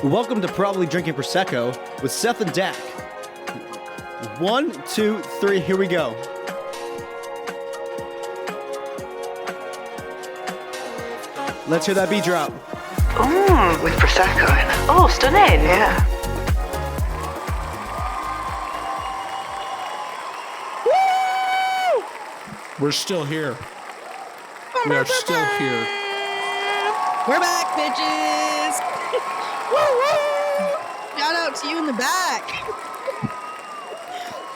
Welcome to Probably Drinkin Prosecco with Seth and Dak. 1, 2, 3, here we go. Let's hear that beat drop. Ooh, with Prosecco in it. Oh, stunning. Yeah. We're still here. We are still here. We're back, bitches. Woo woo! Shout out to you in the back.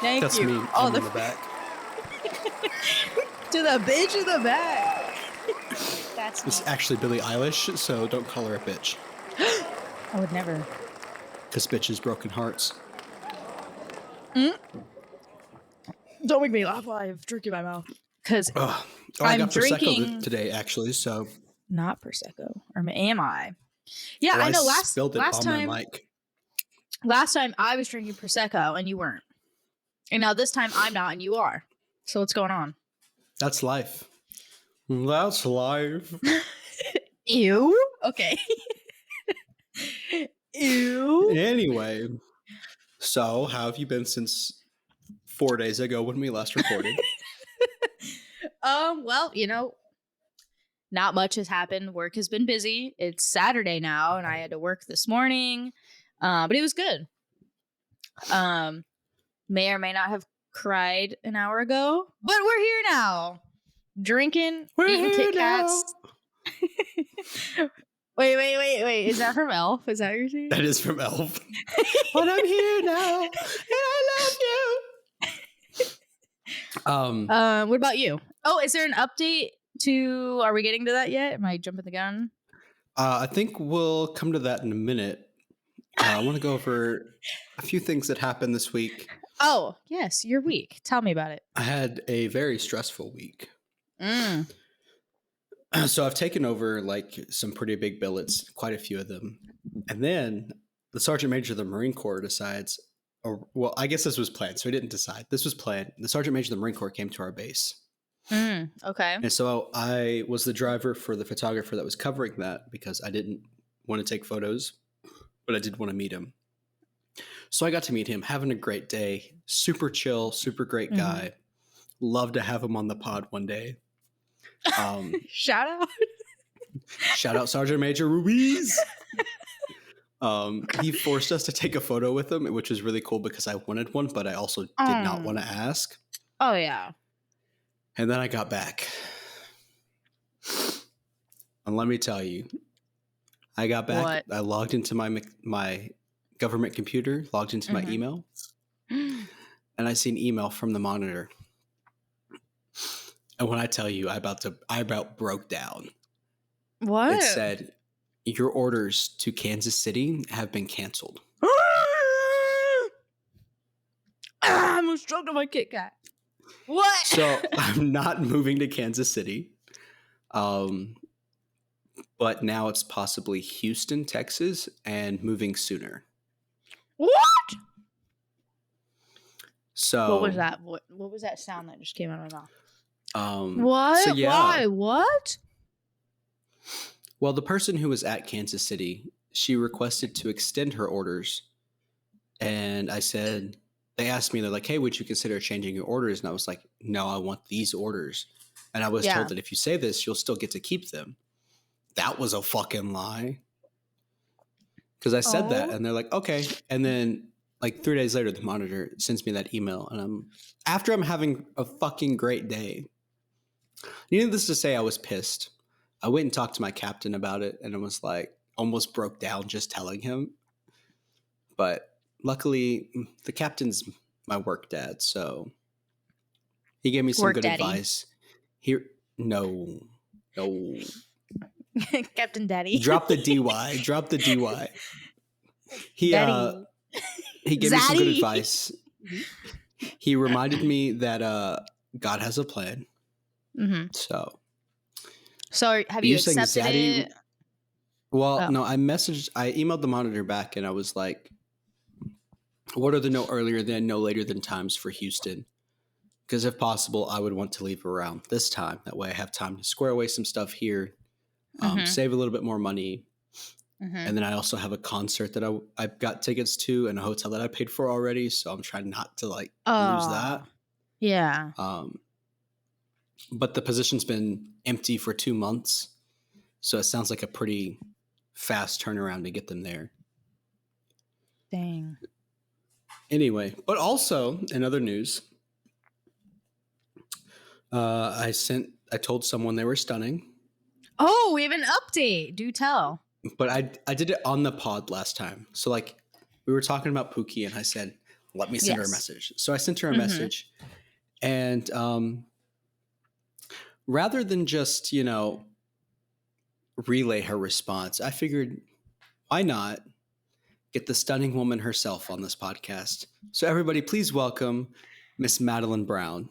Thank That's you. me. I'm in the back. To the bitch in the back. That's It's me. actually Billie Eilish, so don't call her a bitch. I would never. Because bitch is broken hearts. Don't make me laugh while I have drink in my mouth. Because Oh, I I'm got Prosecco drinking- today, actually, so. not Prosecco. Or am I? Yeah, Oh, I know. spilled it Last on time, my mic. last time I was drinking Prosecco and you weren't. And now this time I'm not and you are. So what's going on? That's life. That's life. Ew. Okay. Ew. Anyway, so how have you been since 4 days ago when we last recorded? Well, not much has happened. Work has been busy. It's Saturday now, and I had to work this morning. But it was good. May or may not have cried an hour ago, but we're here now. Drinking, eating Kit Kats. Wait. Is that from Elf? Is that what you're saying? That is from Elf. But I'm here now, and I love you. What about you? Oh, is there an update to? Are we getting to that yet? Am I jumping the gun? I think we'll come to that in a minute. I want to go over a few things that happened this week. Oh, yes, your week. Tell me about it. I had a very stressful week. Mm. So I've taken over like some pretty big billets, quite a few of them. And then the Sergeant Major of the Marine Corps decides, well, I guess this was planned. So he didn't decide. This was planned. The Sergeant Major of the Marine Corps came to our base. Okay. And so I was the driver for the photographer that was covering that because I didn't want to take photos, but I did want to meet him. So I got to meet him, having a great day. Super chill, super great guy. Love to have him on the pod one day. Shout out. Shout out Sergeant Major Ruiz. He forced us to take a photo with him, which was really cool because I wanted one, but I also did not want to ask. Oh, yeah. And then I got back. And let me tell you, I got back. What? I logged into my government computer, logged into my email, and I see an email from the monitor. And when I tell you, I about broke down. What? It said, your orders to Kansas City have been canceled. I'm struck on my Kit Kat. What? So I'm not moving to Kansas City. But now it's possibly Houston, Texas, and moving sooner. What? So What was that? What was that sound that just came out of my mouth? What? So, yeah. Why? What? Well, the person who was at Kansas City, she requested to extend her orders. And I said, they asked me, they're like, hey, would you consider changing your orders? And I was like, no, I want these orders. And I was told that if you say this, you'll still get to keep them. That was a fucking lie. Because I said that, and they're like, okay. And then, like 3 days later, the monitor sends me that email, and after I'm having a fucking great day. Needless to say, I was pissed. I went and talked to my captain about it, and it was like almost broke down just telling him. But luckily, the captain's my work dad, so he gave me some good advice. No. Captain Daddy. Drop the DY. Drop the DY. He gave me some good advice. He reminded me that God has a plan. Mm-hmm. So have you saying accepted Zaddy? it? Well, no, I emailed the monitor back, and I was like, what are the no earlier than, no later than times for Houston? Because if possible, I would want to leave around this time. That way I have time to square away some stuff here, save a little bit more money, And then I also have a concert that I've got tickets to and a hotel that I paid for already. So I'm trying not to like lose that. Yeah. But the position's been empty for 2 months. So it sounds like a pretty fast turnaround to get them there. Dang. Anyway, but also in other news, I told someone they were stunning. Oh, we have an update. Do tell. But I did it on the pod last time. So like we were talking about Pookie and I said, let me send her a message. So I sent her a message. And rather than just, relay her response, I figured why not get the stunning woman herself on this podcast. So everybody, please welcome Miss Madeline Brown.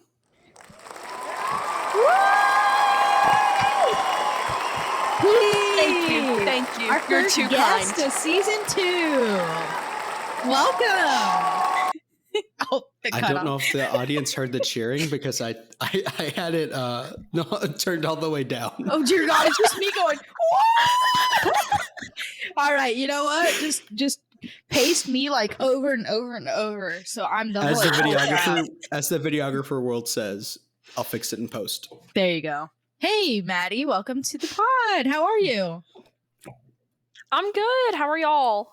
Thank you. Our You're first too guest kind. to season 2. Welcome. I don't know if the audience heard the cheering because I had it turned all the way down. Oh dear God, it's just me going. All right, you know what? Just paste me like over and over and over. So I'm the As the videographer world says, I'll fix it in post. There you go. Hey, Maddie, welcome to the pod. How are you? I'm good. How are y'all?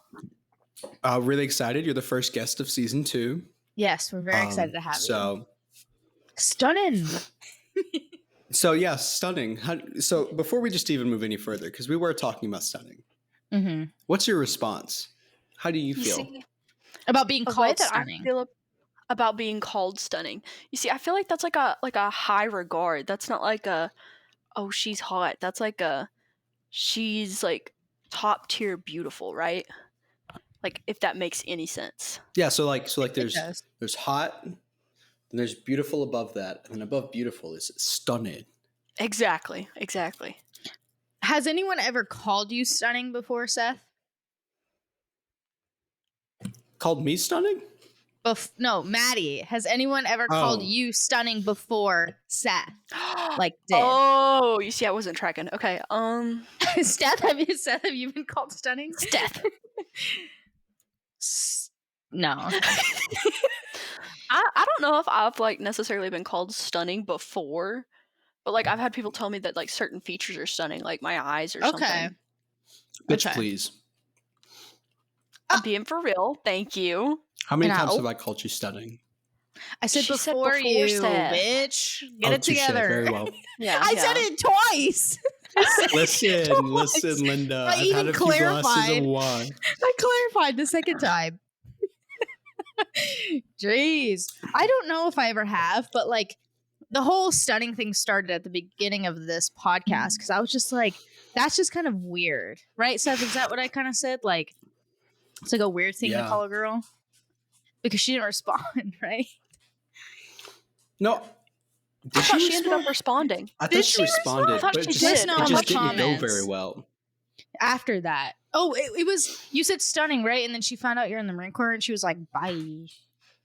Really excited. You're the first guest of season 2. Yes, we're very excited to have you. So Stunning. So yeah, stunning. So before we just even move any further, because we were talking about stunning, what's your response? How do you feel about being called that stunning? I feel about being called stunning. You see, I feel like that's like a high regard. That's not like oh, she's hot. That's like she's like top tier beautiful, right? Like if that makes any sense. Yeah. So there's hot, and there's beautiful above that, and then above beautiful is stunning. Exactly. Has anyone ever called you stunning before, Seth? Called me stunning? No, Maddie. Has anyone ever called you stunning before Seth? Like did? Oh, you see, I wasn't tracking. Okay. Seth, have you been called stunning? Steph. No. I don't know if I've like necessarily been called stunning before, but like I've had people tell me that like certain features are stunning, like my eyes or something. Bitch, please. I'm being for real. Thank you. How many times have I called you stunning? I said before you, Seth. Bitch. Get it together. Very well. Yeah, I said it twice. Listen, Linda. I've had a few glasses of wine. I clarified the second time. Jeez. I don't know if I ever have, but like the whole stunning thing started at the beginning of this podcast because I was just like, that's just kind of weird. Right, Seth? Is that what I kind of said? Like, it's like a weird thing to call a girl because she didn't respond, right? No. I thought she ended up responding. I thought she responded, but it just didn't go very well. After that. Oh, it was, you said stunning, right? And then she found out you're in the Marine Corps and she was like, bye.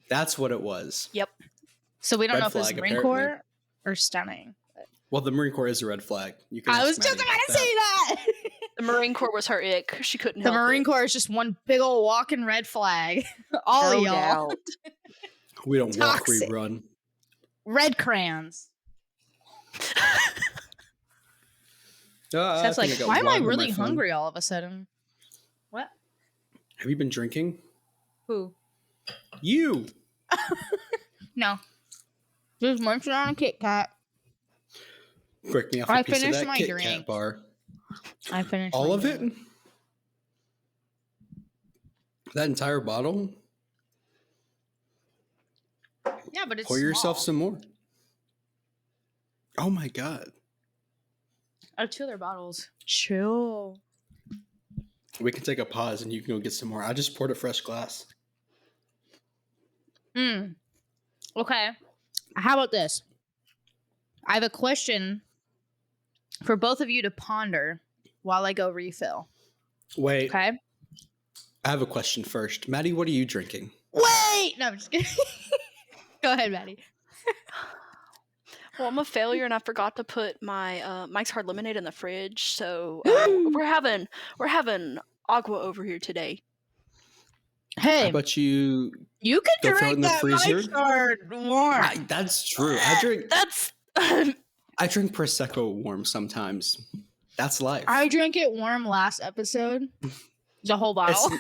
That's what it was. Yep. So we don't know if it's Marine Corps or stunning. Well, the Marine Corps is a red flag. I was just about to say that. The Marine Corps was her ick. She couldn't help it. The Marine Corps is just one big old walking red flag. All of y'all. We don't walk, we run. Red crayons. That's like, why am I really hungry all of a sudden? What? Have you been drinking? Who? You. No. Just munching on a Kit Kat. Break me off a piece of that Kit Kat bar. I finished all of it? That entire bottle? Yeah, but it's pour yourself some more. Oh my God. I have 2 other bottles. Chill. We can take a pause and you can go get some more. I just poured a fresh glass. Okay. How about this? I have a question for both of you to ponder while I go refill. Wait. Okay. I have a question first. Maddie, what are you drinking? Wait! No, I'm just kidding. Go ahead, Maddie. Well, I'm a failure, and I forgot to put my Mike's Hard Lemonade in the fridge. So we're having agua over here today. Hey, How about you you can go throw it drink in the that freezer? warm. That's true. That's I drink Prosecco warm sometimes. That's life. I drank it warm last episode. The whole bottle.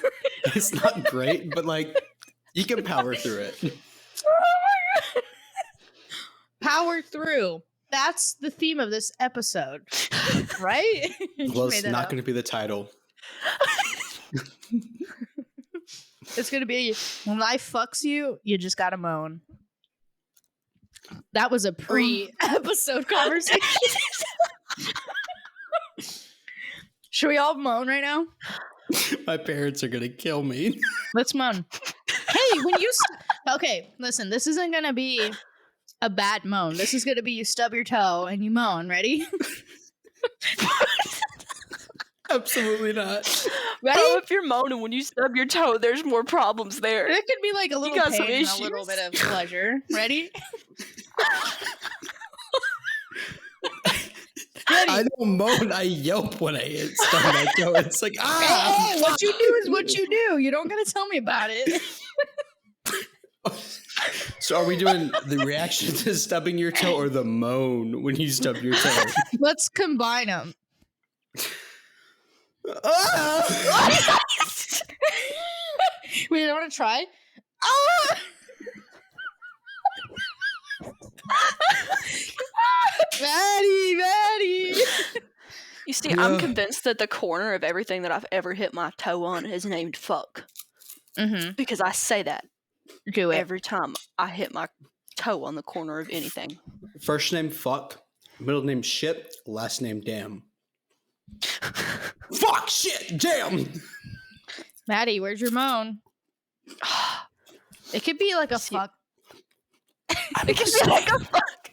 It's not great, but like you can power through it. Power through. That's the theme of this episode, right? Well, it's not going to be the title. It's going to be when life fucks you, you just got to moan. That was a pre-episode conversation. Should we all moan right now? My parents are going to kill me. Let's moan. Hey, when you... okay, listen, this isn't going to be a bad moan. This is going to be you stub your toe and you moan. Ready? Absolutely not. Ready? Bro, if you're moaning when you stub your toe, there's more problems there. It could be like a little got some pain and a issues. little bit of pleasure. Ready? I don't moan. I yelp when I stub my toe. It's like, ah! Hey, what you do is what you do. You don't gotta tell me about it. So are we doing the reaction to stubbing your toe or the moan when you stub your toe? Let's combine them. Ah! Wait, I want to try. Ah! Maddie. You see, I'm convinced that the corner of everything that I've ever hit my toe on is named fuck. Mm-hmm. Because I say that Do it. every time I hit my toe on the corner of anything. First name fuck, middle name shit, last name damn. Fuck, shit, damn. Maddie, where's your moan? It could be like a See- fuck. It can be like a fuck.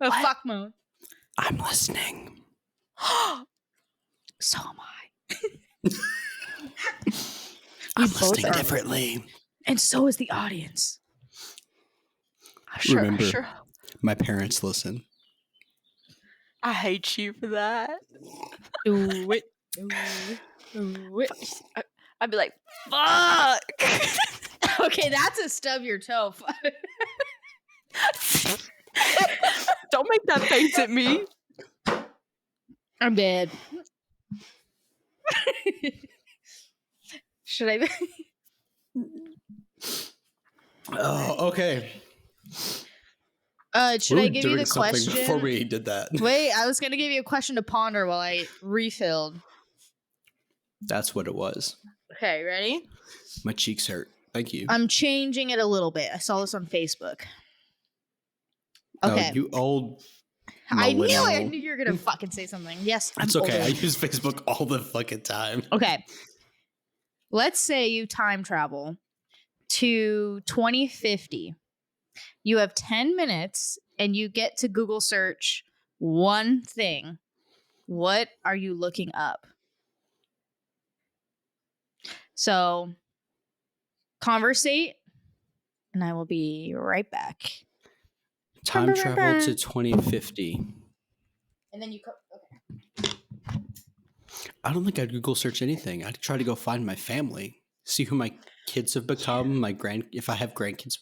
A What? fuck moan. I'm listening. So am I. I'm both listening are. differently. And so is the audience. Remember. My parents listen. I hate you for that. Do it. Do it. I'd be like, fuck. Okay, that's a stub your toe. Don't make that face at me. I'm dead. Should I? Oh, okay. Should We I were give you doing the something question? before we did that? Wait, I was gonna give you a question to ponder while I refilled. That's what it was. Okay, ready? My cheeks hurt. Thank you. I'm changing it a little bit. I saw this on Facebook. Oh, Okay. you old. I knew it. I millennial. knew you were gonna fucking say something. Yes, I'm It's okay. older. I use Facebook all the fucking time. Okay. Let's say you time travel to 2050. You have 10 minutes and you get to Google search one thing. What are you looking up? So, conversate, and I will be right back. Time travel to 2050. And then you okay. I don't think I'd Google search anything. I'd try to go find my family, see who my kids have become, if I have grandkids.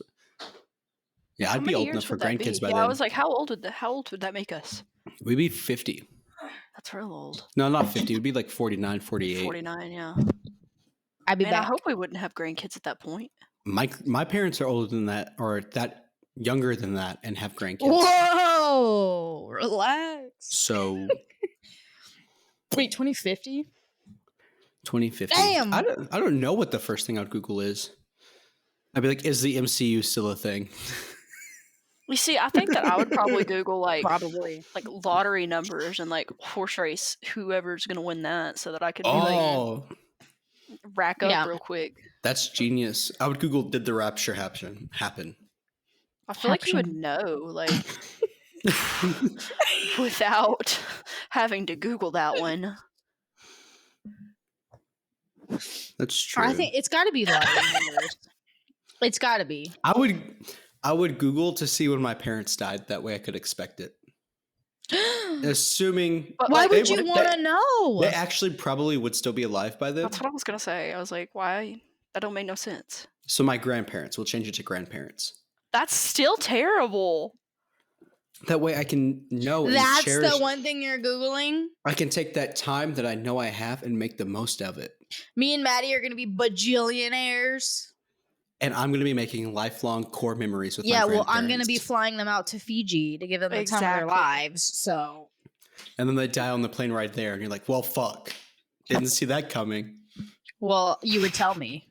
Yeah, How I'd be many old years enough for would that be? grandkids by Yeah, then. I was like, how old would that make us? We'd be 50. That's real old. No, not 50. We'd be like 49, 48. 49, yeah. I'd be Man, I back. hope we wouldn't have grandkids at that point. My parents are older than that, or that younger than that, and have grandkids. Whoa, relax. So Wait, 2050? 2050. Damn. I don't know what the first thing I'd Google is. I'd be like, is the MCU still a thing? You see, I think that I would probably Google like Probably. lottery numbers and like horse race, whoever's gonna win that, so that I could be Oh, like rack up Yeah. real quick. that's genius. I would Google, did the rapture happen? I feel like you would Caption. know, like without having to Google that one. That's true. I think it's got to be lottery numbers. It's got to be. I would Google to see when my parents died. That way I could expect it. Assuming But, Why like, would you they- want to know? they actually probably would still be alive by then. that's what I was gonna say. I was like, why? That don't make no sense. So my grandparents, we'll change it to grandparents. That's still terrible. That way I can know and That's cherish. the one thing you're Googling? I can take that time that I know I have and make the most of it. Me and Maddie are going to be bajillionaires. And I'm going to be making lifelong core memories with my Yeah, grandparents. well, I'm going to be flying them out to Fiji to give them the time of their Exactly. lives. So, And then they die on the plane right there. And you're like, well, fuck. Didn't see that coming. well, you would tell me.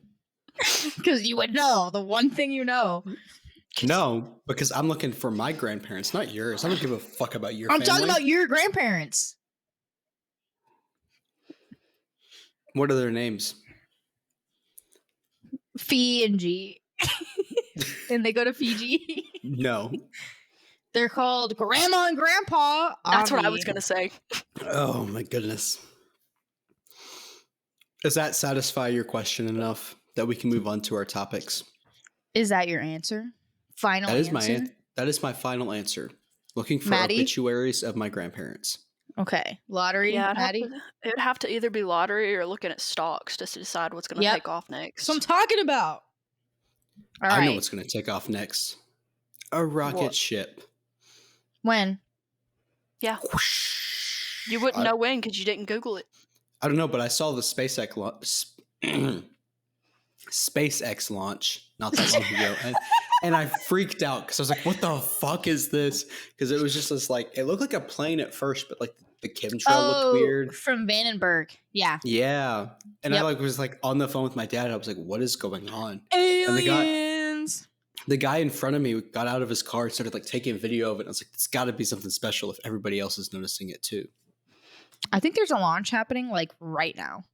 Because you would know. The one thing you know. No, because I'm looking for my grandparents, not yours. I don't give a fuck about your I'm family. talking about your grandparents. What are their names? Fee and G. And they go to Fiji. No. They're called Grandma and Grandpa. That's what I was Avi. gonna say. Oh, my goodness. Does that satisfy your question enough that we can move on to our topics? Is that your answer? Final That is answer? that is my final answer. Looking for Maddie? obituaries of my grandparents. Okay. Lottery, Yeah, Maddie? it'd have to either be lottery or looking at stocks just to decide what's gonna Yep. take off next. That's what I'm talking about. All I right. know what's going to take off next. A rocket What? ship. When? Yeah, you wouldn't I- know when because you didn't Google it. I don't know, but I saw the SpaceX launch not that long ago, and I freaked out because I was like, "What the fuck is this?" Because it was just this like it looked like a plane at first, but like the chemtrail looked weird. From Vandenberg. Yeah. Yeah, and I Yep. like was like on the phone with my dad. I was like, "What is going on?" Aliens. The guy in front of me got out of his car and started like taking video of it. And I was like, "It's got to be something special if everybody else is noticing it too." I think there's a launch happening like right now.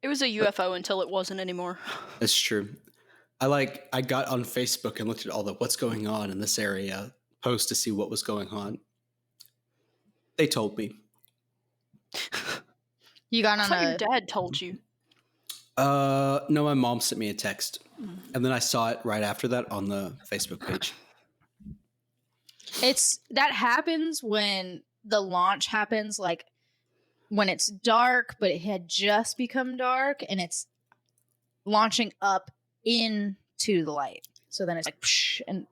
It was a UFO until it wasn't anymore. That's true. I got on Facebook and looked at all the what's going on in this area post to see what was going on. They told me. You got I on thought your a dad told you. No, my mom sent me a text. And then I saw it right after that on the Facebook page. It's that happens when the launch happens, like when it's dark, but it had just become dark and it's launching up into the light. So then it's like, psh, and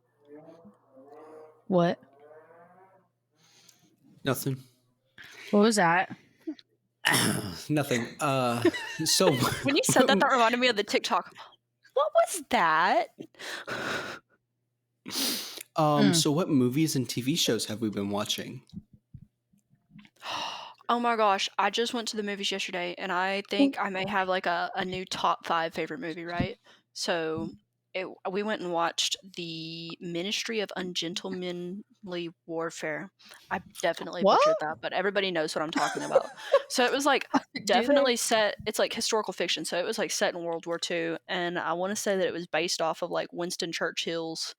what? Nothing. What was that? Nothing. So When you said that, that reminded me of the TikTok. What was that? So what movies and TV shows have we been watching? Oh my gosh, I just went to the movies yesterday and I think I may have like a new top 5 favorite movie, right? So we went and watched The Ministry of Ungentlemanly Warfare. I definitely What? butchered that, but everybody knows what I'm talking about. So it was like definitely set, it's like historical fiction. So it was like set in World War II. And I want to say that it was based off of like Winston Churchill's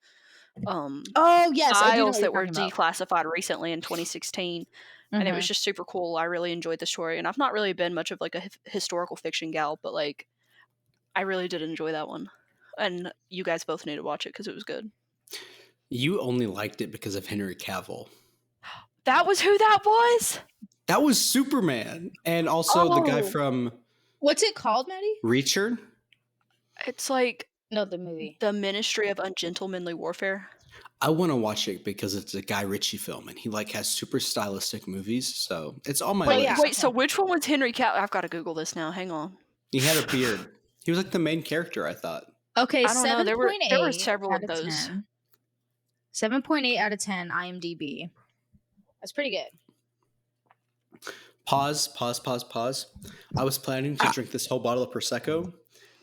Oh yes, I do know files what that were you're talking about. declassified recently in 2016. And it was just super cool. I really enjoyed the story, and I've not really been much of like a historical fiction gal, but like I really did enjoy that one. And you guys both need to watch it because it was good. You only liked it because of Henry Cavill. That was who that was. That was Superman. And also the guy Oh. from What's it called, Maddie? Reacher. It's like No, the movie. The Ministry of Ungentlemanly Warfare. I want to watch it because it's a Guy Ritchie film and he like has super stylistic movies. So it's on my Wait, list. yeah. Wait, so which one was Henry Cavill? I've got to Google this now. Hang on. He had a beard. He was like the main character, I thought. Okay, I don't know, there were 7.8 several out of those. 10. 7.8 out of 10 IMDb. That's pretty good. Pause. I was planning to drink this whole bottle of Prosecco,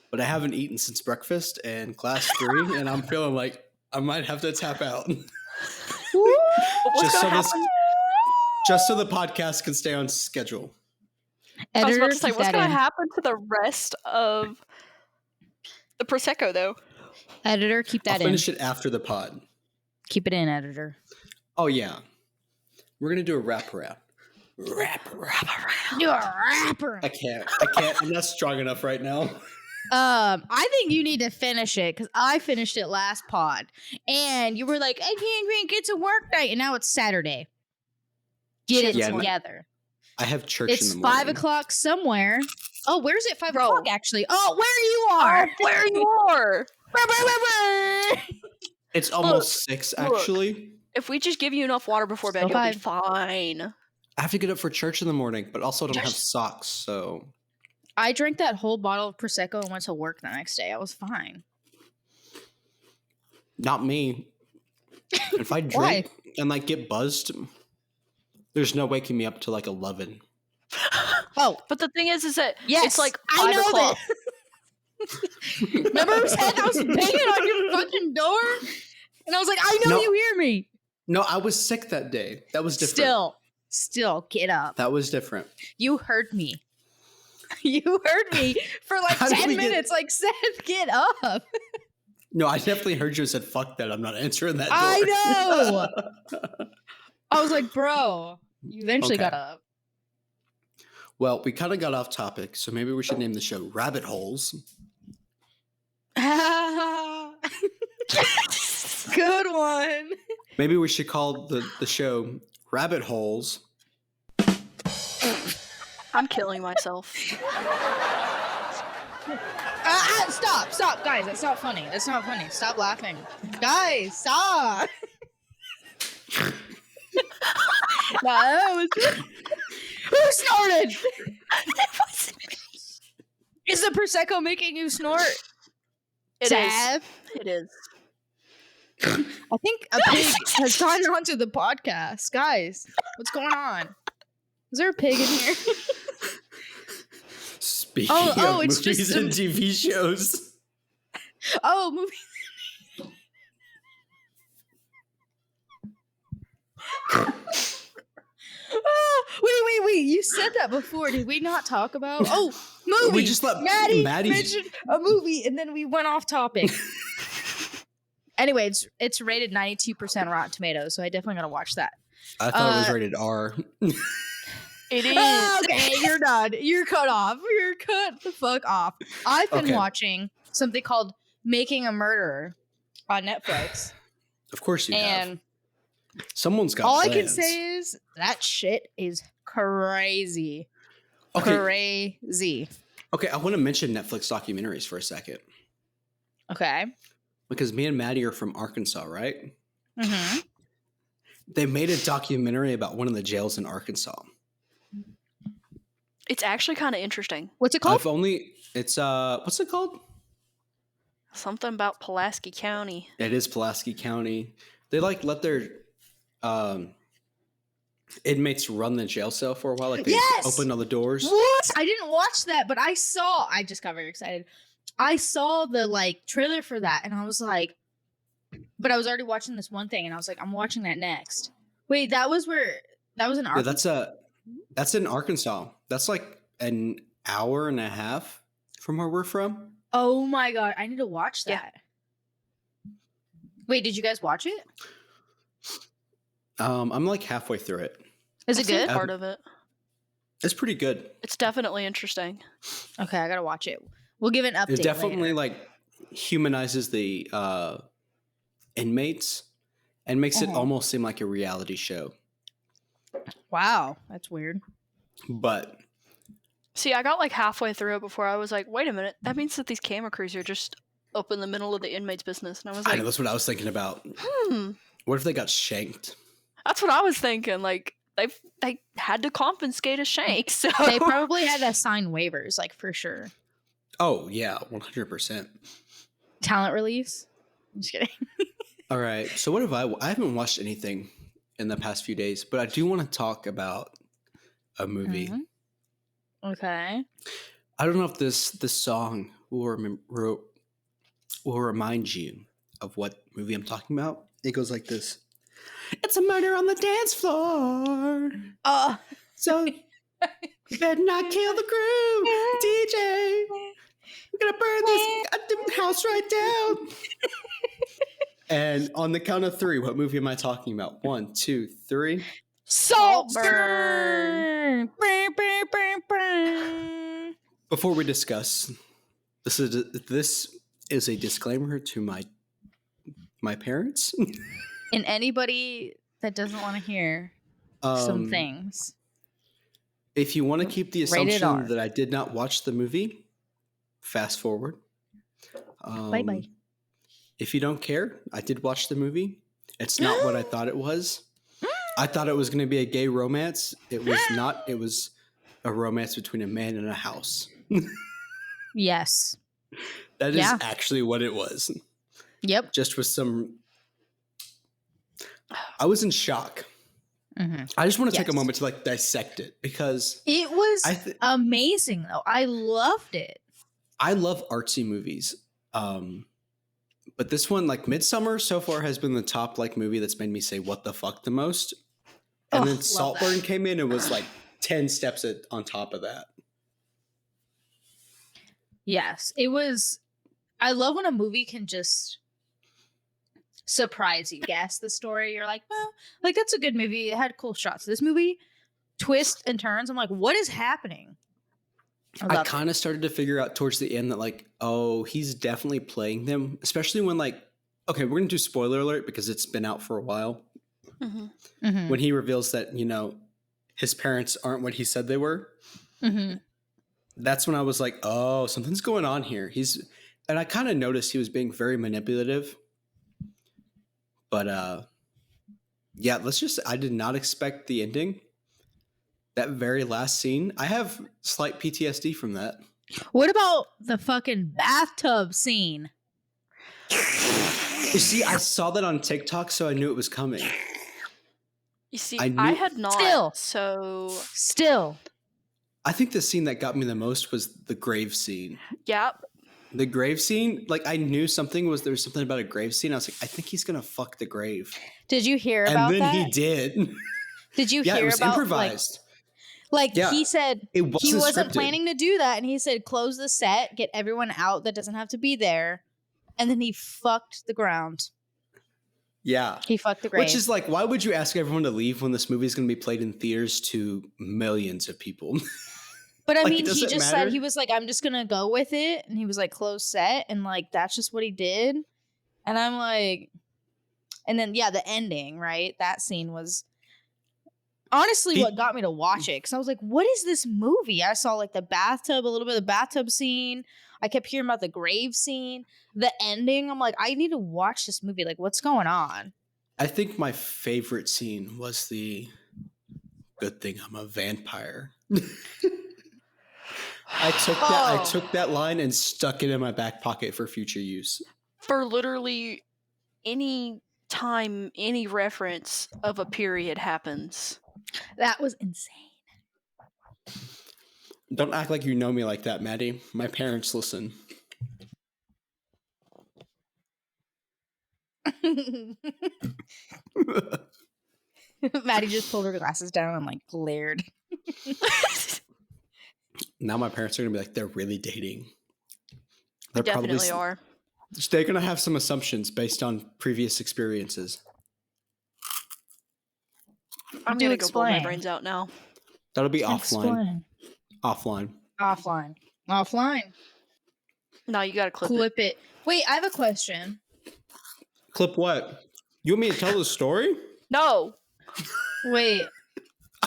but I haven't eaten since breakfast and class 3, and I'm feeling like I might have to tap out. But what's just, so gonna this, happen? just so the podcast can stay on schedule. I was about Editor, to say, keep what's that going in. to happen to the rest of the Prosecco, though? Editor, keep I'll that in. finish it after the pod. Keep it in, editor. Oh, yeah. We're going to do a wraparound. You're a rapper. I can't. I'm not strong enough right now. I think you need to finish it because I finished it last pod, and you were like, "I can't drink. It's a work night," and now it's Saturday. Get it Yeah, together. I have church It's in the morning. 5 o'clock somewhere. Oh, where's it? 5 Bro. o'clock, actually. Oh, where you are. Where you are? It's almost 6, actually. If we just give you enough water before bed, Still you'll be 5. fine. I have to get up for church in the morning, but also don't have Yes. socks, so... I drank that whole bottle of Prosecco and went to work the next day. I was fine. Not me. If I Why? drink and, like, get buzzed, there's no waking me up till, like, 11. Oh, But the thing is that yes. it's like I 5 know o'clock. that. Remember Seth? I was banging on your fucking door? And I was like, I know No. you hear me. No, I was sick that day. That was different. Still, get up. That was different. You heard me. You heard me for like How did 10 we get- minutes. Like, Seth, get up. No, I definitely heard you and said, fuck that. I'm not answering that door. I know. I was like, bro, you eventually Okay. got up. Well, we kind of got off topic, so maybe we should name the show Rabbit Holes. Good one. Maybe we should call the show Rabbit Holes. I'm killing myself. Stop, guys. That's not funny. That's not funny. Stop laughing. Guys, stop. Who snorted? Is the Prosecco making you snort? It is. Seth? It is. I think a pig has gotten onto the podcast. Guys, what's going on? Is there a pig in here? Speaking Oh, of it's movies just and TV shows. Oh, movie. Wait. You said that before. Did we not talk about? Oh, movie. We just let Maddie mentioned a movie, and then we went off topic. Anyway, it's rated 92% Rotten Tomatoes, so I definitely gotta watch that. I thought it was rated R. It is. Okay, you're done. You're cut off. You're cut the fuck off. I've been Okay. watching something called Making a Murderer on Netflix, Of course you have. and Someone's got all I plans. can say is that shit is crazy. Okay, Crazy. okay. I want to mention Netflix documentaries for a second Okay. because me and Maddie are from Arkansas, right? Mm-hmm. They made a documentary about one of the jails in Arkansas. It's actually kind of interesting. What's it called? It's what's it called? Something about Pulaski County. It is Pulaski County. They like let their inmates run the jail cell for a while. Like they Yes! open all the doors. What? I didn't watch that, but I just got very excited. I saw the like trailer for that, and I was like, but I was already watching this one thing, and I was like, I'm watching that next. Wait, that was in Yeah, Arkansas. that's in Arkansas. That's like an hour and a half from where we're from. Oh my god, I need to watch Yeah. that. Wait, did you guys watch it? I'm like halfway through it. Is I've it seen good? Part of it. It's pretty good. It's definitely interesting. Okay, I gotta watch it. We'll give an update. It definitely later. like humanizes the inmates and makes it Uh-huh. almost seem like a reality show. Wow, that's weird. But See, I got like halfway through it before I was like, wait a minute. That means that these camera crews are just up in the middle of the inmate's business. And I was I like, know that's what I was thinking about. What if they got shanked? that's what I was thinking. Like, they had to confiscate a shank. So They probably had to sign waivers, like for sure. Oh yeah, 100%. Talent release. I'm just kidding. All right. So what have I haven't watched anything in the past few days, but I do want to talk about a movie. Mhm. Okay. I don't know if this song will remind you of what movie I'm talking about. It goes like this. It's a murder on the dance floor. So you better not kill the crew, DJ. I'm gonna burn this goddamn house right down. And on the count of 3, what movie am I talking about? 1, 2, 3. Saltburn. Before we discuss, this is a disclaimer to my parents. And anybody that doesn't want to hear. some things. If you want to keep the Rated R. assumption that I did not watch the movie, fast forward. Bye-bye. If you don't care, I did watch the movie. It's not what I thought it was. I thought it was going to be a gay romance. It was not. It was a romance between a man and a house. Yes. That is Yeah. actually what it was. Yep. Just with some... I was in shock. Mm-hmm. I just want to take a Yes. moment to like dissect it because It was I amazing, though. I loved it. I love artsy movies. But this one, like Midsummer, so far has been the top like movie that's made me say "what the fuck" the most. And Ugh, then love Saltburn that. came in and was like 10 steps on top of that. Yes. It was. I love when a movie can just surprise you. Guess the story. You're like, well, like that's a good movie. It had cool shots. This movie, twists and turns. I'm like, what is happening? I kind of started to figure out towards the end that like, oh, he's definitely playing them, especially when like, okay, we're gonna do spoiler alert because it's been out for a while. Mhm. Mm-hmm. When he reveals that, you know, his parents aren't what he said they were, Mm-hmm. that's when I was like, oh, something's going on here. And I kind of noticed he was being very manipulative. But yeah, I did not expect the ending. That very last scene, I have slight PTSD from that. What about the fucking bathtub scene? You see, I saw that on TikTok, so I knew it was coming. You see, I I knew- had not. Still. So, Still. I think the scene that got me the most was the grave scene. yeah. The grave scene, like I knew there was something about a grave scene. I was like, I think he's gonna fuck the grave. Did you hear And about then that? he did. Did you Yeah, hear it was about improvised. like Yeah. he said It he wasn't scripted. planning to do that, and he said close the set, get everyone out that doesn't have to be there, and then he fucked the ground. Yeah. He fucked the grave. Which is like, why would you ask everyone to leave when this movie is going to be played in theaters to millions of people? but I like, mean, does he it just matter? said he was like, I'm just gonna go with it, and he was like, close set, and like that's just what he did. And I'm like, and then yeah, the ending, right? That scene was honestly what got me to watch it because I was like, what is this movie? I saw like the bathtub, a little bit of the bathtub scene. I kept hearing about the grave scene, the ending. I'm like, I need to watch this movie. Like, what's going on? I think my favorite scene was the good thing I'm a vampire. I took that line and stuck it in my back pocket for future use. For literally any time any reference of a period happens. That was insane. Don't act like you know me like that, Maddie. My parents listen. Maddie just pulled her glasses down and like glared. Now my parents are going to be like, they're really dating. They They're definitely are. They're going to have some assumptions based on previous experiences. I'm Do gonna go blow my explain. brains out now. That'll be offline. Explain. Offline. Offline. No, you gotta clip it. Clip it. Wait, I have a question. Clip what? You want me to tell the story? No. Wait,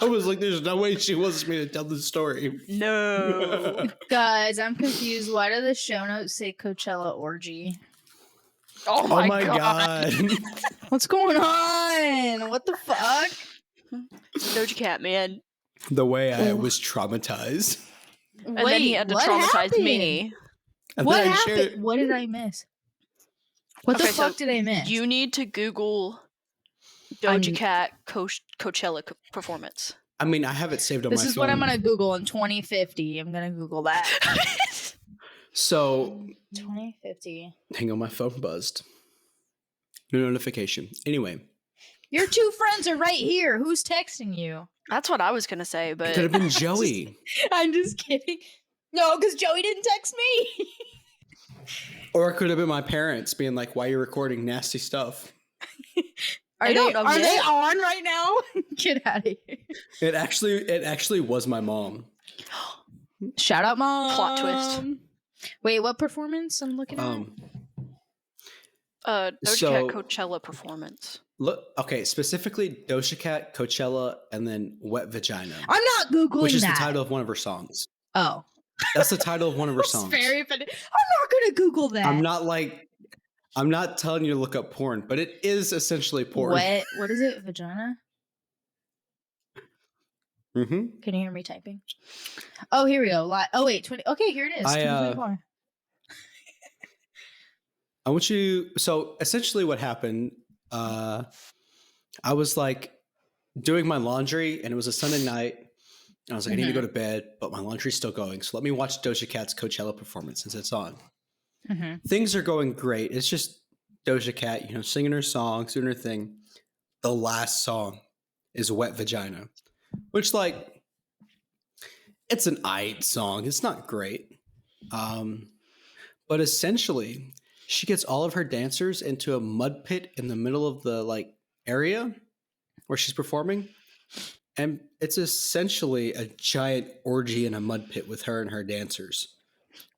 I was like, there's no way she wants me to tell the story. No. guys, I'm confused. Why do the show notes say Coachella orgy? Oh Oh my, my god. god. What's going on? What the fuck? Doja Cat, man. The way I was traumatized. And then he had to traumatize me. And What then I happened? shared- What did I miss? What Okay, the so fuck did I miss? You need to Google Doja Cat Coachella performance. I mean, I have it saved on This my phone. is what I'm gonna Google in 2050. I'm gonna Google that. So, 2050. hang on, my phone buzzed. No notification. Anyway, Your two friends are right here. Who's texting you? That's what I was gonna say, it but could have been Joey. I'm just kidding. No, because Joey didn't text me. Or it could have been my parents being like, why are you recording nasty stuff? Are They don't know are they yet. on right now? Get out of here. It actually was my mom. Shout out, mom. Plot twist. Wait, what performance? I'm looking at. Doja So- Cat Coachella performance. Look, okay, specifically Doja Cat, Coachella, and then Wet Vagina, I'm not googling which is that. the title of one of her songs. Oh, That's the title of one of her that's songs. very funny. I'm not gonna Google that. I'm not telling you to look up porn, but it is essentially porn. What is it? Vagina? Mm-hmm. Can you hear me typing? Oh, here we go. Oh wait, 20. Okay, here it is. 2024. I want you. So essentially, what happened? I was like doing my laundry, and it was a Sunday night. And I was like, I need to go to bed, but my laundry's still going. So let me watch Doja Cat's Coachella performance since it's on. Things are going great. It's just Doja Cat, singing her songs, doing her thing. The last song is Wet Vagina, which it's an aight song. It's not great. But essentially, she gets all of her dancers into a mud pit in the middle of the area where she's performing. And it's essentially a giant orgy in a mud pit with her and her dancers.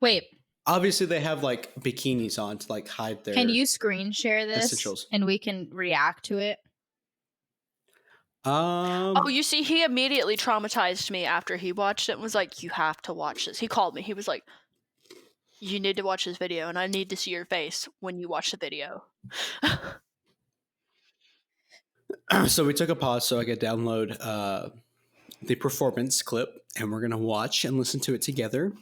Wait. Obviously, they have bikinis on to hide their. Can you screen share this essentials. And we can react to it? Oh, you see, he immediately traumatized me after he watched it and was like, "You have to watch this." He called me. He was like, "You need to watch this video, and I need to see your face when you watch the video." So we took a pause so I could download the performance clip, and we're gonna watch and listen to it together.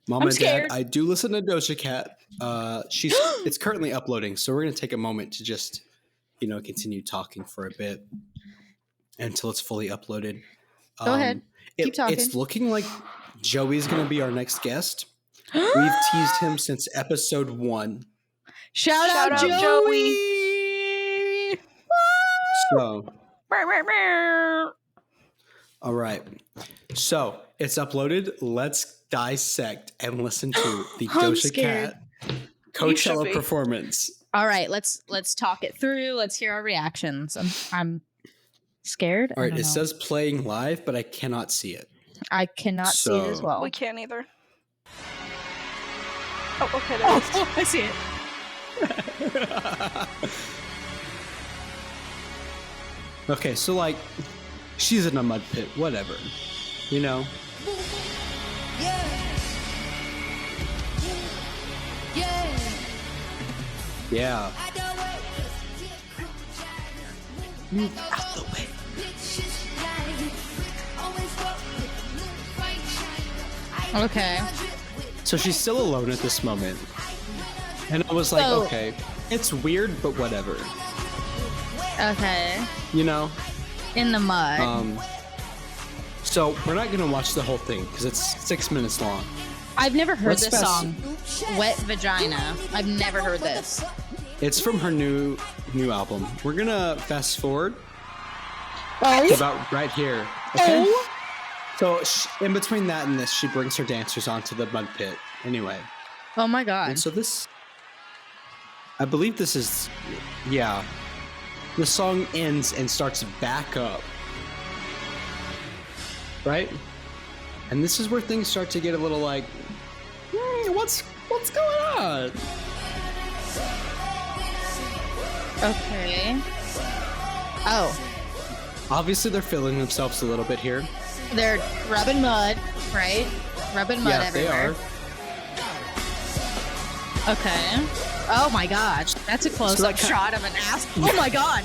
Mom and scared. Dad, I do listen to Doja Cat. It's currently uploading, so we're gonna take a moment to just continue talking for a bit until it's fully uploaded. Go ahead. Keep talking. It's looking like Joey's gonna be our next guest. We've teased him since episode 1. Shout out Joey. So, all right. So it's uploaded. Let's dissect and listen to the Doja Cat Coachella performance. All right, let's talk it through. Let's hear our reactions. I'm scared. All right, it says playing live, but I cannot see it. I cannot see it as well. We can't either. Oh, okay, there it is. I see it. Okay, so she's in a mud pit, whatever, Yeah. Yeah. Move out the way. Okay. So she's still alone at this moment. And I was like, okay, it's weird, but whatever. Okay. In the mud. So we're not going to watch the whole thing because it's 6 minutes long. I've never heard this song. Wet Vagina. I've never heard this. It's from her new album. We're going to fast forward Oh. about right here. Okay? So in between that and this, she brings her dancers onto the mud pit. Anyway. Oh my god. And so I believe this is, yeah. The song ends and starts back up. Right? And this is where things start to get a little what's going on? Okay. Oh. Obviously, they're feeling themselves a little bit here. They're rubbing mud, right? Rubbing mud everywhere. They are. Okay. Oh my gosh. That's a close-up shot of an ass. Oh my god.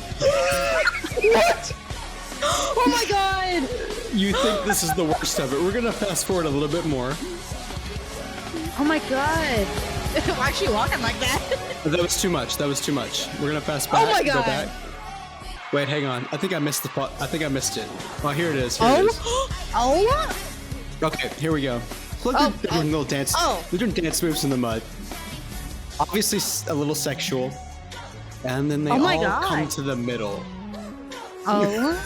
What? Oh my god. You think this is the worst of it. We're going to fast forward a little bit more. Oh my god. Why is she walking like that? That was too much. We're going to fast back. Oh my god. Go back. Wait, hang on. I think I missed it. Oh, here it is. Oh? Okay, here we go. Look, they're doing little dance. They're doing dance moves in the mud. Obviously, a little sexual. And then they all come to the middle. Oh.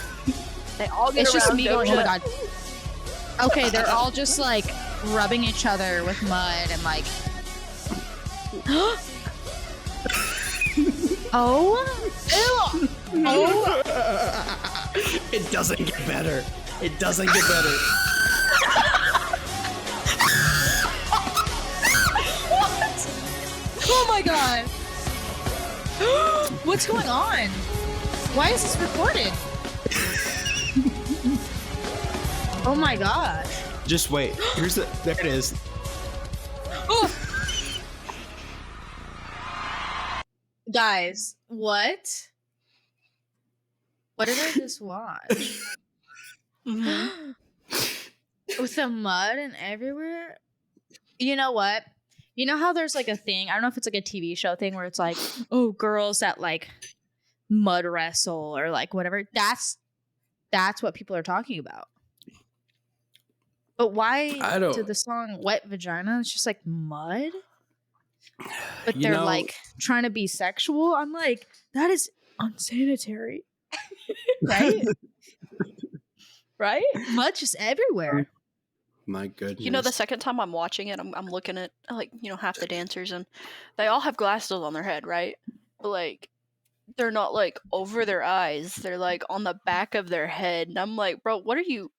They all get It's just around me going, oh my Doja. god. Okay, they're all just rubbing each other with mud and oh. Ew. Oh. It doesn't get better. What? Oh my god. what's going on? Why is this recorded? Oh my gosh. Just wait. There it is. Oh. Guys, what? What did I just watch? Mhm. With the mud and everywhere? You know what? You know how there's like a thing, I don't know if it's like a TV show thing where it's like, oh, girls that like mud wrestle or like whatever. That's what people are talking about. But why I don't- to the song Wet Vagina? It's just like mud. But You they're know- like trying to be sexual. I'm like, that is unsanitary. Right? Right? Mud just everywhere. My goodness. You know, the second time I'm watching it, I'm looking at like half the dancers, and they all have glasses on their head, right? But like, they're not like over their eyes; they're like on the back of their head. And I'm like, bro, what are you?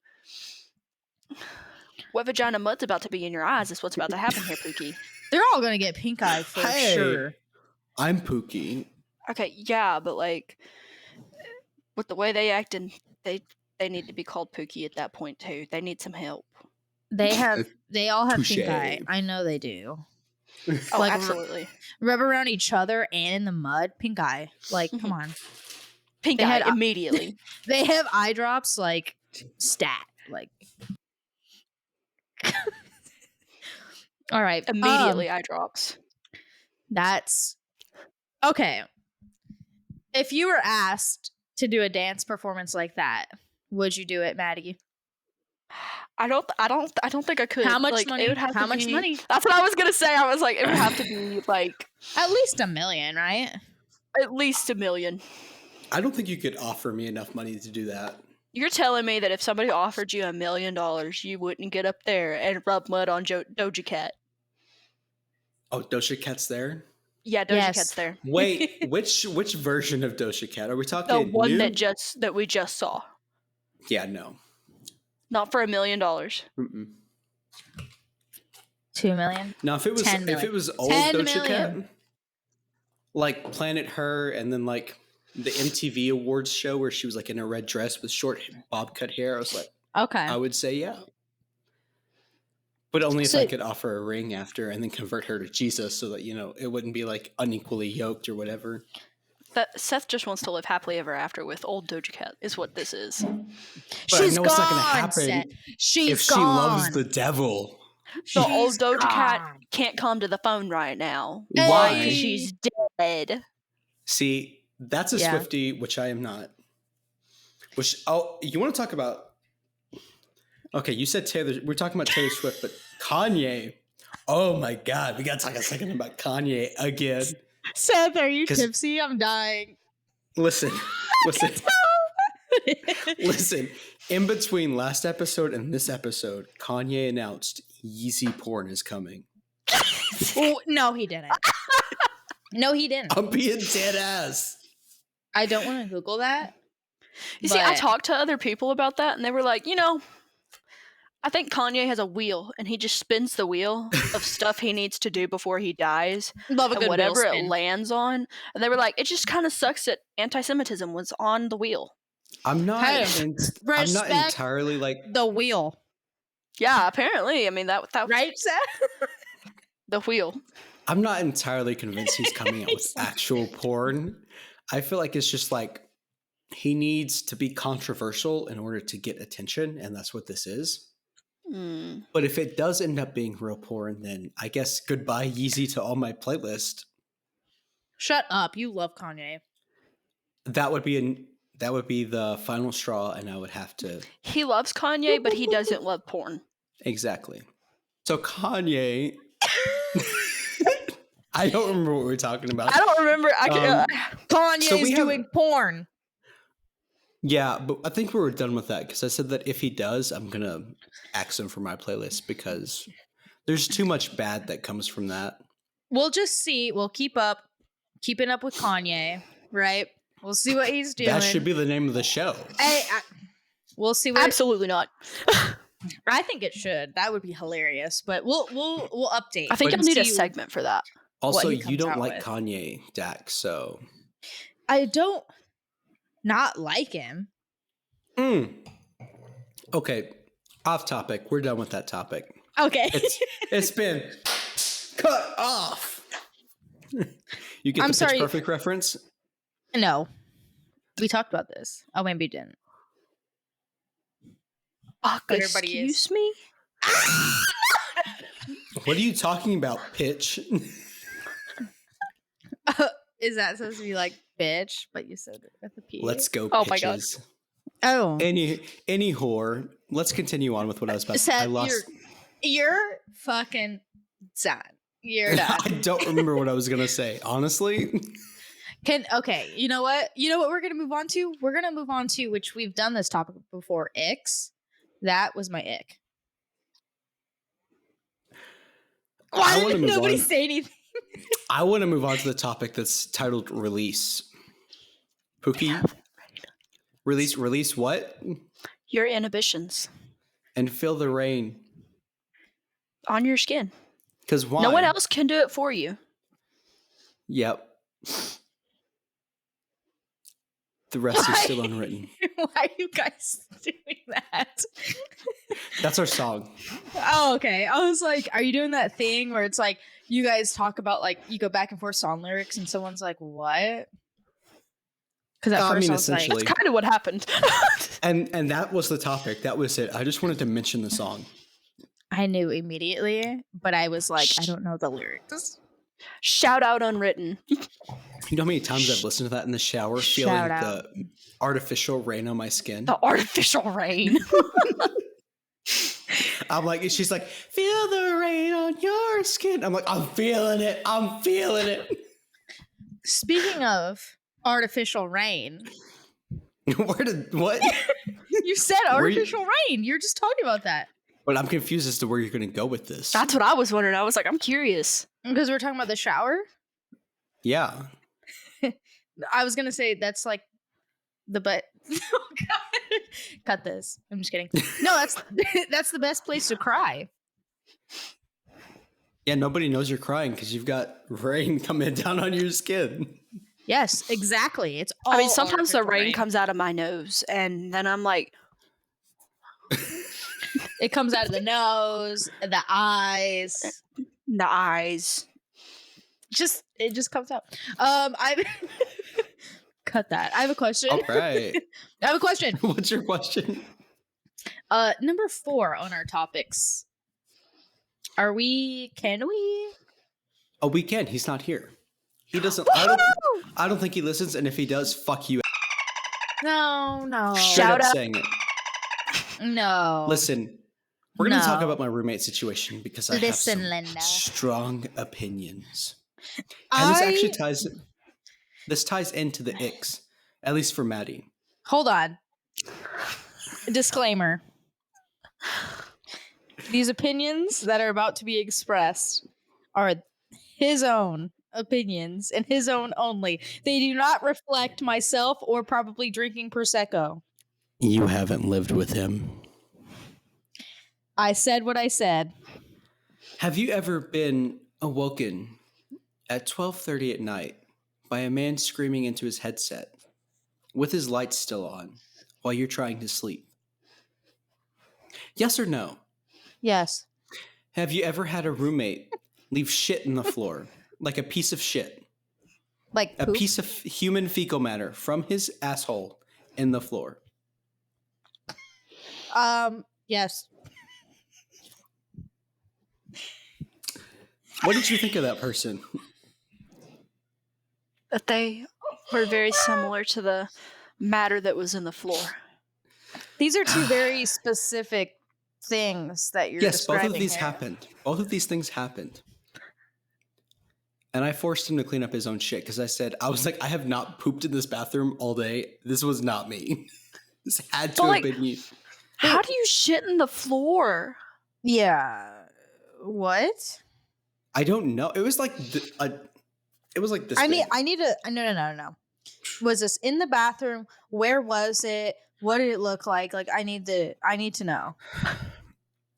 What vagina mud's about to be in your eyes is what's about to happen here, Pookie. They're all gonna get pink eye for Hey. sure. I'm Pookie. Okay, yeah, but like, with the way they act, and they need to be called Pookie at that point too. They need some help. They all have Touche. pink eye. I know they do. Oh, Like, absolutely. Rub around each other and in the mud, pink eye. Like, come on. Pink They eye had- immediately. They have eye drops like stat. Like all right. Immediately eye drops. That's okay. If you were asked to do a dance performance like that, would you do it, Maddie? I don't think I could. How much Like, money? It would have How to much be- money? That's what I was gonna say. I was like, it would have to be like At least $1 million, right? at least $1 million. I don't think you could offer me enough money to do that. You're telling me that if somebody offered you $1 million, you wouldn't get up there and rub mud on Doja Cat? Oh, Doja Cat's there? Yeah, Doja Yes. Cat's there. Wait, which version of Doja Cat? Are we talking The one new? that we just saw. Yeah, no. Not for $1 million. Mm-mm. 2 million. Now, if it was 10 million. old 10 Doja million. Cat, like Planet Her, and then like the MTV Awards show where she was like in a red dress with short bob cut hair, I was like, Okay. I would say yeah. But only if So- I could offer a ring after and then convert her to Jesus so that, it wouldn't be like unequally yoked or whatever. That Seth just wants to live happily ever after with old Doja Cat is what this is. But I know it's not going to happen Seth. She's if she gone. loves the devil. The old She's Doja Cat gone. can't come to the phone right now. Why? Because she's dead. See, that's a Yeah. Swiftie, which I am not. You want to talk about? Okay, you said Taylor. We're talking about Taylor Swift, but Kanye. Oh my God, we got to talk a second about Kanye again. Seth, are you 'Cause- tipsy? I'm dying. Listen. In between last episode and this episode, Kanye announced Yeezy porn is coming. Oh, no, he didn't. No, he didn't. I'm being dead ass. I don't want to Google that. You see, I but- talked to other people about that, and they were like, I think Kanye has a wheel, and he just spins the wheel of stuff he needs to do before he dies, Love a and good whatever wheel it spin. lands on. And they were like, it just kind of sucks that anti-Semitism was on the wheel. I'm not. Hey, I'm not respect entirely like. the wheel. Yeah, apparently. I mean, that Right, Seth? the wheel. I'm not entirely convinced he's coming out with actual porn. I feel like it's just like he needs to be controversial in order to get attention, and that's what this is. Mm. But if it does end up being real porn, then I guess goodbye Yeezy to all my playlist. Shut up. You love Kanye. That would be the final straw, and I would have to He loves Kanye, but he doesn't love porn. exactly. So Kanye, I don't remember what we were talking about. I don't remember. Kanye's So we have- doing porn. Yeah, but I think we were done with that because I said that if he does, I'm gonna axe him for my playlist because there's too much bad that comes from that. We'll just see. We'll keeping up with Kanye, right? We'll see what he's doing. That should be the name of the show. We'll see what. Absolutely not. I think it should. That would be hilarious. But we'll update. I think But I need a see segment for that. Also, he you comes don't out like with. Kanye, Dak, so I don't not like him. Okay, off topic. We're done with that topic. Okay. It's been cut off. You get I'm the sorry. Pitch Perfect reference? No. We talked about this. Oh, maybe you didn't. Everybody is. Excuse me? What are you talking about, Pitch? Is that supposed to be like bitch? But you said it with a P. Let's go, Oh my God. Pitches. Oh. Any whore. Let's continue on with what I was about to say. I Seth, lost. you're fucking done. You're done. I don't remember what I was gonna say. Honestly, Okay, you know what? You know what we're gonna move on to? We're gonna move on to, which we've done this topic before, icks. That was my ick. Why I wanna did move nobody on. say anything? I want to move on to the topic that's titled release. Pookie, release what? Your inhibitions And feel the rain. on your skin. Because why? No one else can do it for you. Yep. The rest is still unwritten. Why are you guys doing that? That's our song. Oh, okay. I was like, are you doing that thing where it's like you guys talk about like you go back and forth song lyrics and someone's like, what? Because at I first mean, I was like, essentially. Kind of what happened. And that was the topic. That was it. I just wanted to mention the song. I knew immediately, but I was like, I don't know the lyrics. Shout out Unwritten. You know how many times I've listened to that in the shower, feeling Shout out. the artificial rain on my skin? The artificial rain. I'm like, she's like, feel the rain on your skin. I'm like, I'm feeling it. I'm feeling it. Speaking of artificial rain, What? you said Where you- artificial rain. You're just talking about that. But I'm confused as to where you're going to go with this. That's what I was wondering. I was like, I'm curious. Because we're talking about the shower. Yeah. I was gonna say that's like the butt. Oh, God. Cut this. I'm just kidding. No, that's the best place to cry. Yeah, nobody knows you're crying because you've got rain coming down on your skin. Yes, exactly. It's all I mean, sometimes the artificial rain comes out of my nose, and then I'm like, It comes out of the nose, the eyes. the eyes. It just comes out. I cut that. I have a question. All right. I have a question. What's your question? Number 4 on our topics. Can we? Oh, we can. He's not here. He doesn't. I don't think he listens. And if he does, fuck you. No. Straight Shout up out. saying it. No. Listen, we're going to talk No. about my roommate situation because I have Listen, some Linda. strong opinions. And this actually ties into the icks, at least for Maddie. Hold on. Disclaimer. These opinions that are about to be expressed are his own opinions and his own only. They do not reflect myself or Probably Drinking Prosecco. You haven't lived with him. I said what I said. Have you ever been awoken at 12:30 at night by a man screaming into his headset with his lights still on while you're trying to sleep? Yes or no? Yes. Have you ever had a roommate leave shit in the floor, like a piece of shit, Like a poop? piece of human fecal matter from his asshole in the floor? Yes. What did you think of that person? That they were very similar to the matter that was in the floor. These are two very specific things that you're Yes, both describing of these here. happened. Both of these things happened. And I forced him to clean up his own shit because I was like, I have not pooped in this bathroom all day. This was not me. This had to But, have like, been you. How do you shit in the floor? Yeah. What? I don't know. It was like it was like this. I mean, big. I need to. No. Was this in the bathroom? Where was it? What did it look like? Like, I need to know.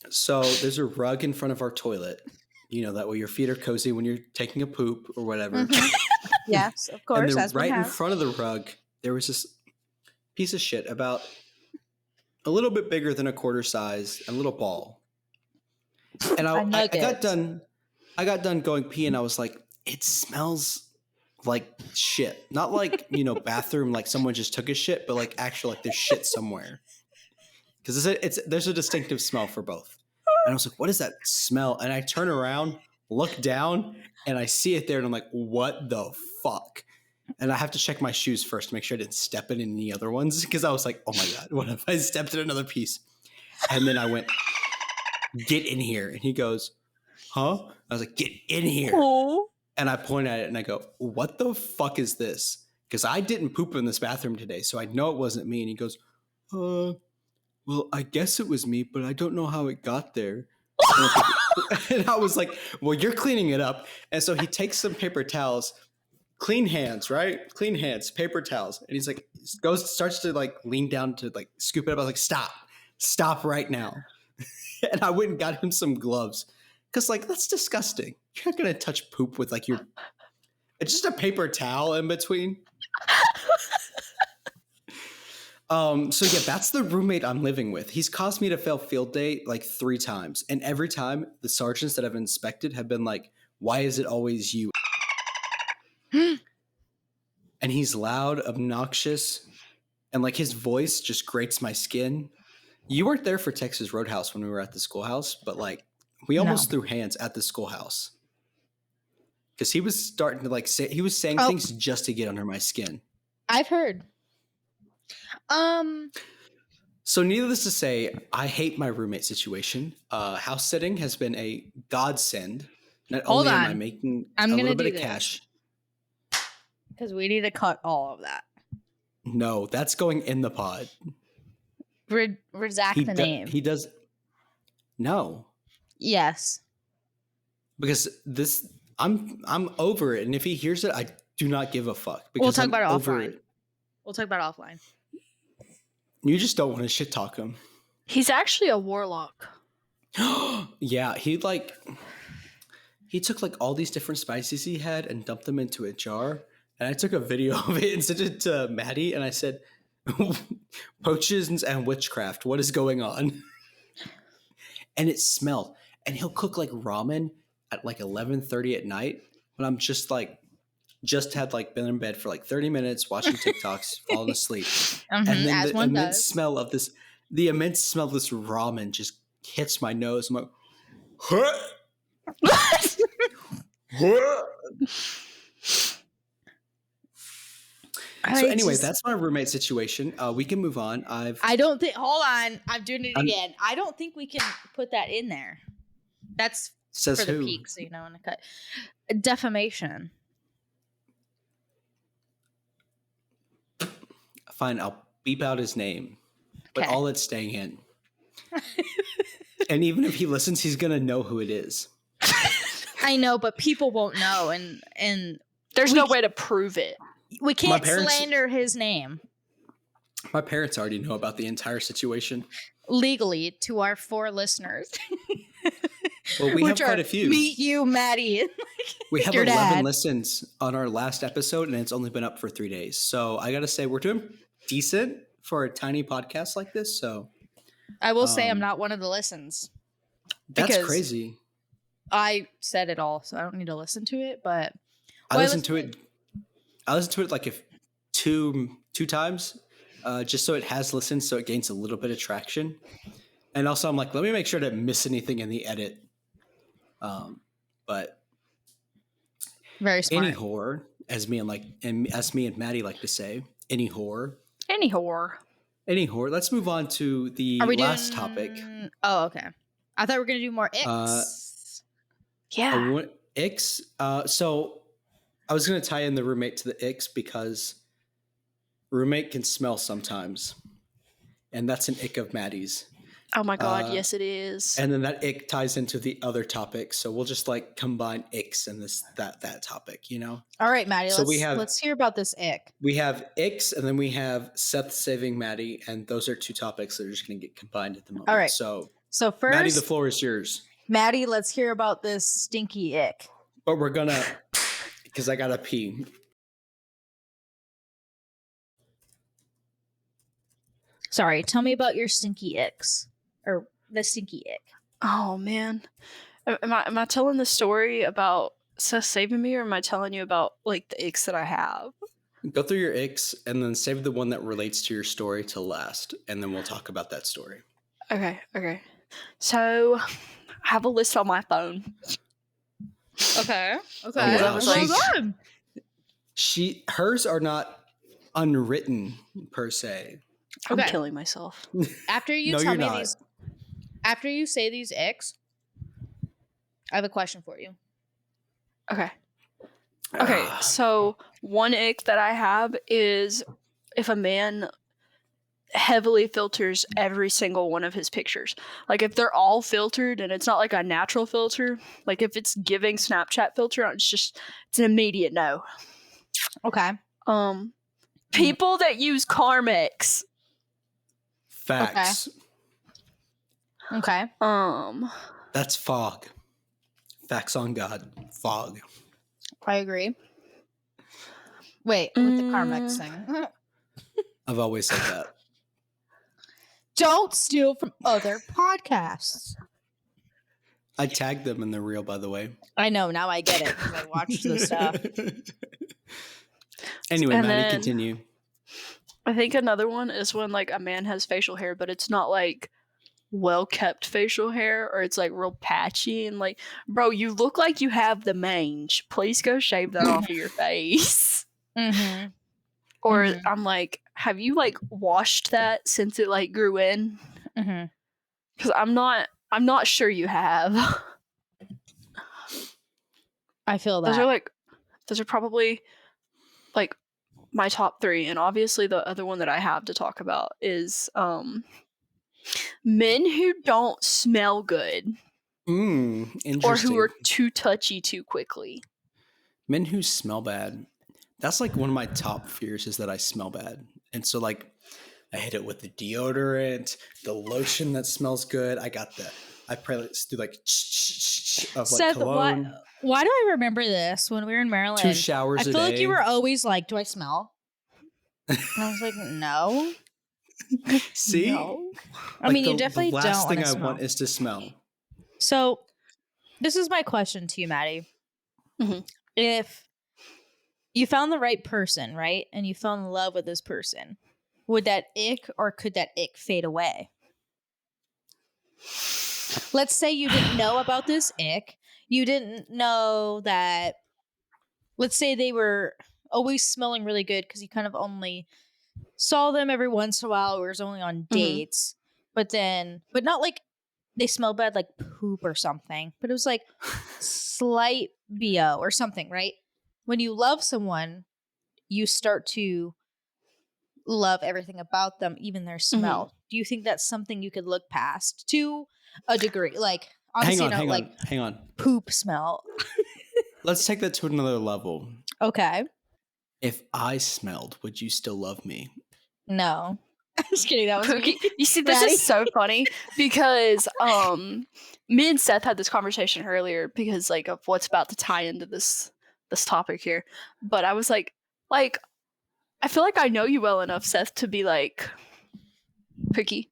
So there's a rug in front of our toilet. You know, that way your feet are cozy when you're taking a poop or whatever. Mhm. Yes, of And course. then As one right in has. front of the rug, there was this piece of shit about a little bit bigger than a quarter size, a little ball. And A I nugget. got done going pee, and I was like, it smells like shit. Not like, bathroom, like someone just took a shit, but like actual, like there's shit somewhere. Because there's a distinctive smell for both. And I was like, what is that smell? And I turn around, look down, and I see it there, and I'm like, what the fuck? And I have to check my shoes first to make sure I didn't step in any other ones, because I was like, oh my God, what if I stepped in another piece? And then I went, get in here. And he goes, huh? I was like, get in here. Oh. And I point at it and I go, what the fuck is this? Because I didn't poop in this bathroom today, so I know it wasn't me. And he goes, well, I guess it was me, but I don't know how it got there. And I was like, well, you're cleaning it up. And so he takes some paper towels, clean hands, right? Clean hands, paper towels. And he's like, starts to like lean down to like scoop it up. I was like, stop right now. And I went and got him some gloves. Because like, that's disgusting. You're not going to touch poop with like it's just a paper towel in between. So yeah, that's the roommate I'm living with. He's caused me to fail field day like 3 times. And every time the sergeants that I've inspected have been like, why is it always you? And he's loud, obnoxious, and like his voice just grates my skin. You weren't there for Texas Roadhouse when we were at the schoolhouse, but like we almost threw hands at the schoolhouse. Because he was starting to like he was saying things just to get under my skin. I've heard. So needless to say, I hate my roommate situation. House sitting has been a godsend. Not Hold only am on. I making I'm a gonna little bit do of this. cash. Because we need to cut all of that. No, that's going in the pod. Redact the name. He does. No, Yes. because I'm over it, and if he hears it, I do not give a fuck. Because We'll talk I'm about it over offline. We'll talk about it offline. You just don't want to shit talk him. He's actually a warlock. Yeah, he took like all these different spices he had and dumped them into a jar. And I took a video of it and sent it to Maddie, and I said, "Potions and witchcraft, what is going on?" And it smelled. And he'll cook like ramen at like 11:30 at night when I'm just had like been in bed for like 30 minutes watching TikToks, falling asleep. And then as the one immense does. smell of this ramen just hits my nose. I'm like, huh? Huh? So anyway, that's my roommate situation. We can move on. I don't think. Hold on. I'm doing it again. I don't think we can put that in there. That's says for the who? peaks, in the cut. Defamation. Fine, I'll beep out his name, but Okay. all it's staying in. And even if he listens, he's gonna know who it is. I know, but people won't know, and There's no way to prove it. we can't parents- slander his name My parents already know about the entire situation. legally to our 4 listeners. Well, we have Which quite are a few. Me, you, Maddie. We have your 11 dad. listens on our last episode, and it's only been up for 3 days. So I gotta say, we're doing decent for a tiny podcast like this. So I will say I'm not one of the listens. that's Because- crazy. I said it all, so I don't need to listen to it. But I listened to it like if two times, just so it has listened, so it gains a little bit of traction. And also, I'm like, let me make sure I didn't miss anything in the edit. But very smart. any whore, as me and Maddie like to say, any whore. Any whore. Any whore. Let's move on to the Are we last doing... topic. Oh, okay. I thought we were gonna do more icks. Yeah. Icks. So I was going to tie in the roommate to the icks because roommate can smell sometimes. And that's an ick of Maddie's. Oh my god, yes it is. And then that ick ties into the other topic. So we'll just like combine icks in that topic, you know? All right, Maddie. So let's hear about this ick. We have icks, and then we have Seth saving Maddie, and those are 2 topics that are just going to get combined at the moment. All right. So first, Maddie, the floor is yours. Maddie, let's hear about this stinky ick. But we're gonna because I gotta pee. Sorry, tell me about your stinky icks. Or the stinky ick. Oh man, am I telling the story about Seth saving me, or am I telling you about like the icks that I have? Go through your icks and then save the one that relates to your story to last, and then we'll talk about that story. Okay. So I have a list on my phone. Okay. Oh, wow. What's going on? Hers are not unwritten per se. I'm Okay. killing myself. After you No, tell you're me not. these, after you say these icks, I have a question for you. Okay, Ah. so one ick that I have is if a man heavily filters every single one of his pictures. Like if they're all filtered and it's not like a natural filter, like if it's giving Snapchat filter, it's an immediate no. Okay. People that use Carmex. Facts. Okay. That's fog. Facts on God. Fog. I agree. Wait, with the Carmex thing. I've always said that. Don't steal from other podcasts. I tagged them in the reel, by the way. I know, now I get it because I watched the stuff. Anyway, And Maddie, then- continue. I think another one is when like a man has facial hair, but it's not like well kept facial hair, or it's like real patchy and like, bro, you look like you have the mange. Please go shave that off of your face. Mm-hmm. Or Mhm. I'm like, have you like washed that since it like grew in? Mm-hmm. Because I'm not sure you have. I feel that. Those are probably like my top 3, and obviously the other one that I have to talk about is men who don't smell good Interesting. or who are too touchy too quickly. Men who smell bad. That's like one of my top fears is that I smell bad. And so like I hit it with the deodorant, the lotion that smells good. I probably do like of like Seth, cologne. why do I remember this when we were in Maryland? 2 showers I a feel day. like you were always like, do I smell? And I was like, no. See? No. I Like, mean, you definitely the don't last thing want to I smell. want is to smell. So, this is my question to you, Maddie. Mhm. If you found the right person, right, and you fell in love with this person, would that ick or could that ick fade away? Let's say you didn't know about this ick. You didn't know that, let's say they were always smelling really good because you kind of only saw them every once in a while or was only on dates. But not like they smell bad like poop or something, but it was like slight BO or something, right? When you love someone, you start to love everything about them, even their smell. Do you think that's something you could look past to a degree? Like, obviously Hang on. poop smell. Let's take that to another level. Okay. If I smelled, would you still love me? No. I'm just kidding. That was Pookie, me. you see, this Maddie? is so funny because me and Seth had this conversation earlier because like of what's about to tie into this topic here. But I was like I feel like I know you well enough, Seth, to be like, Pookie,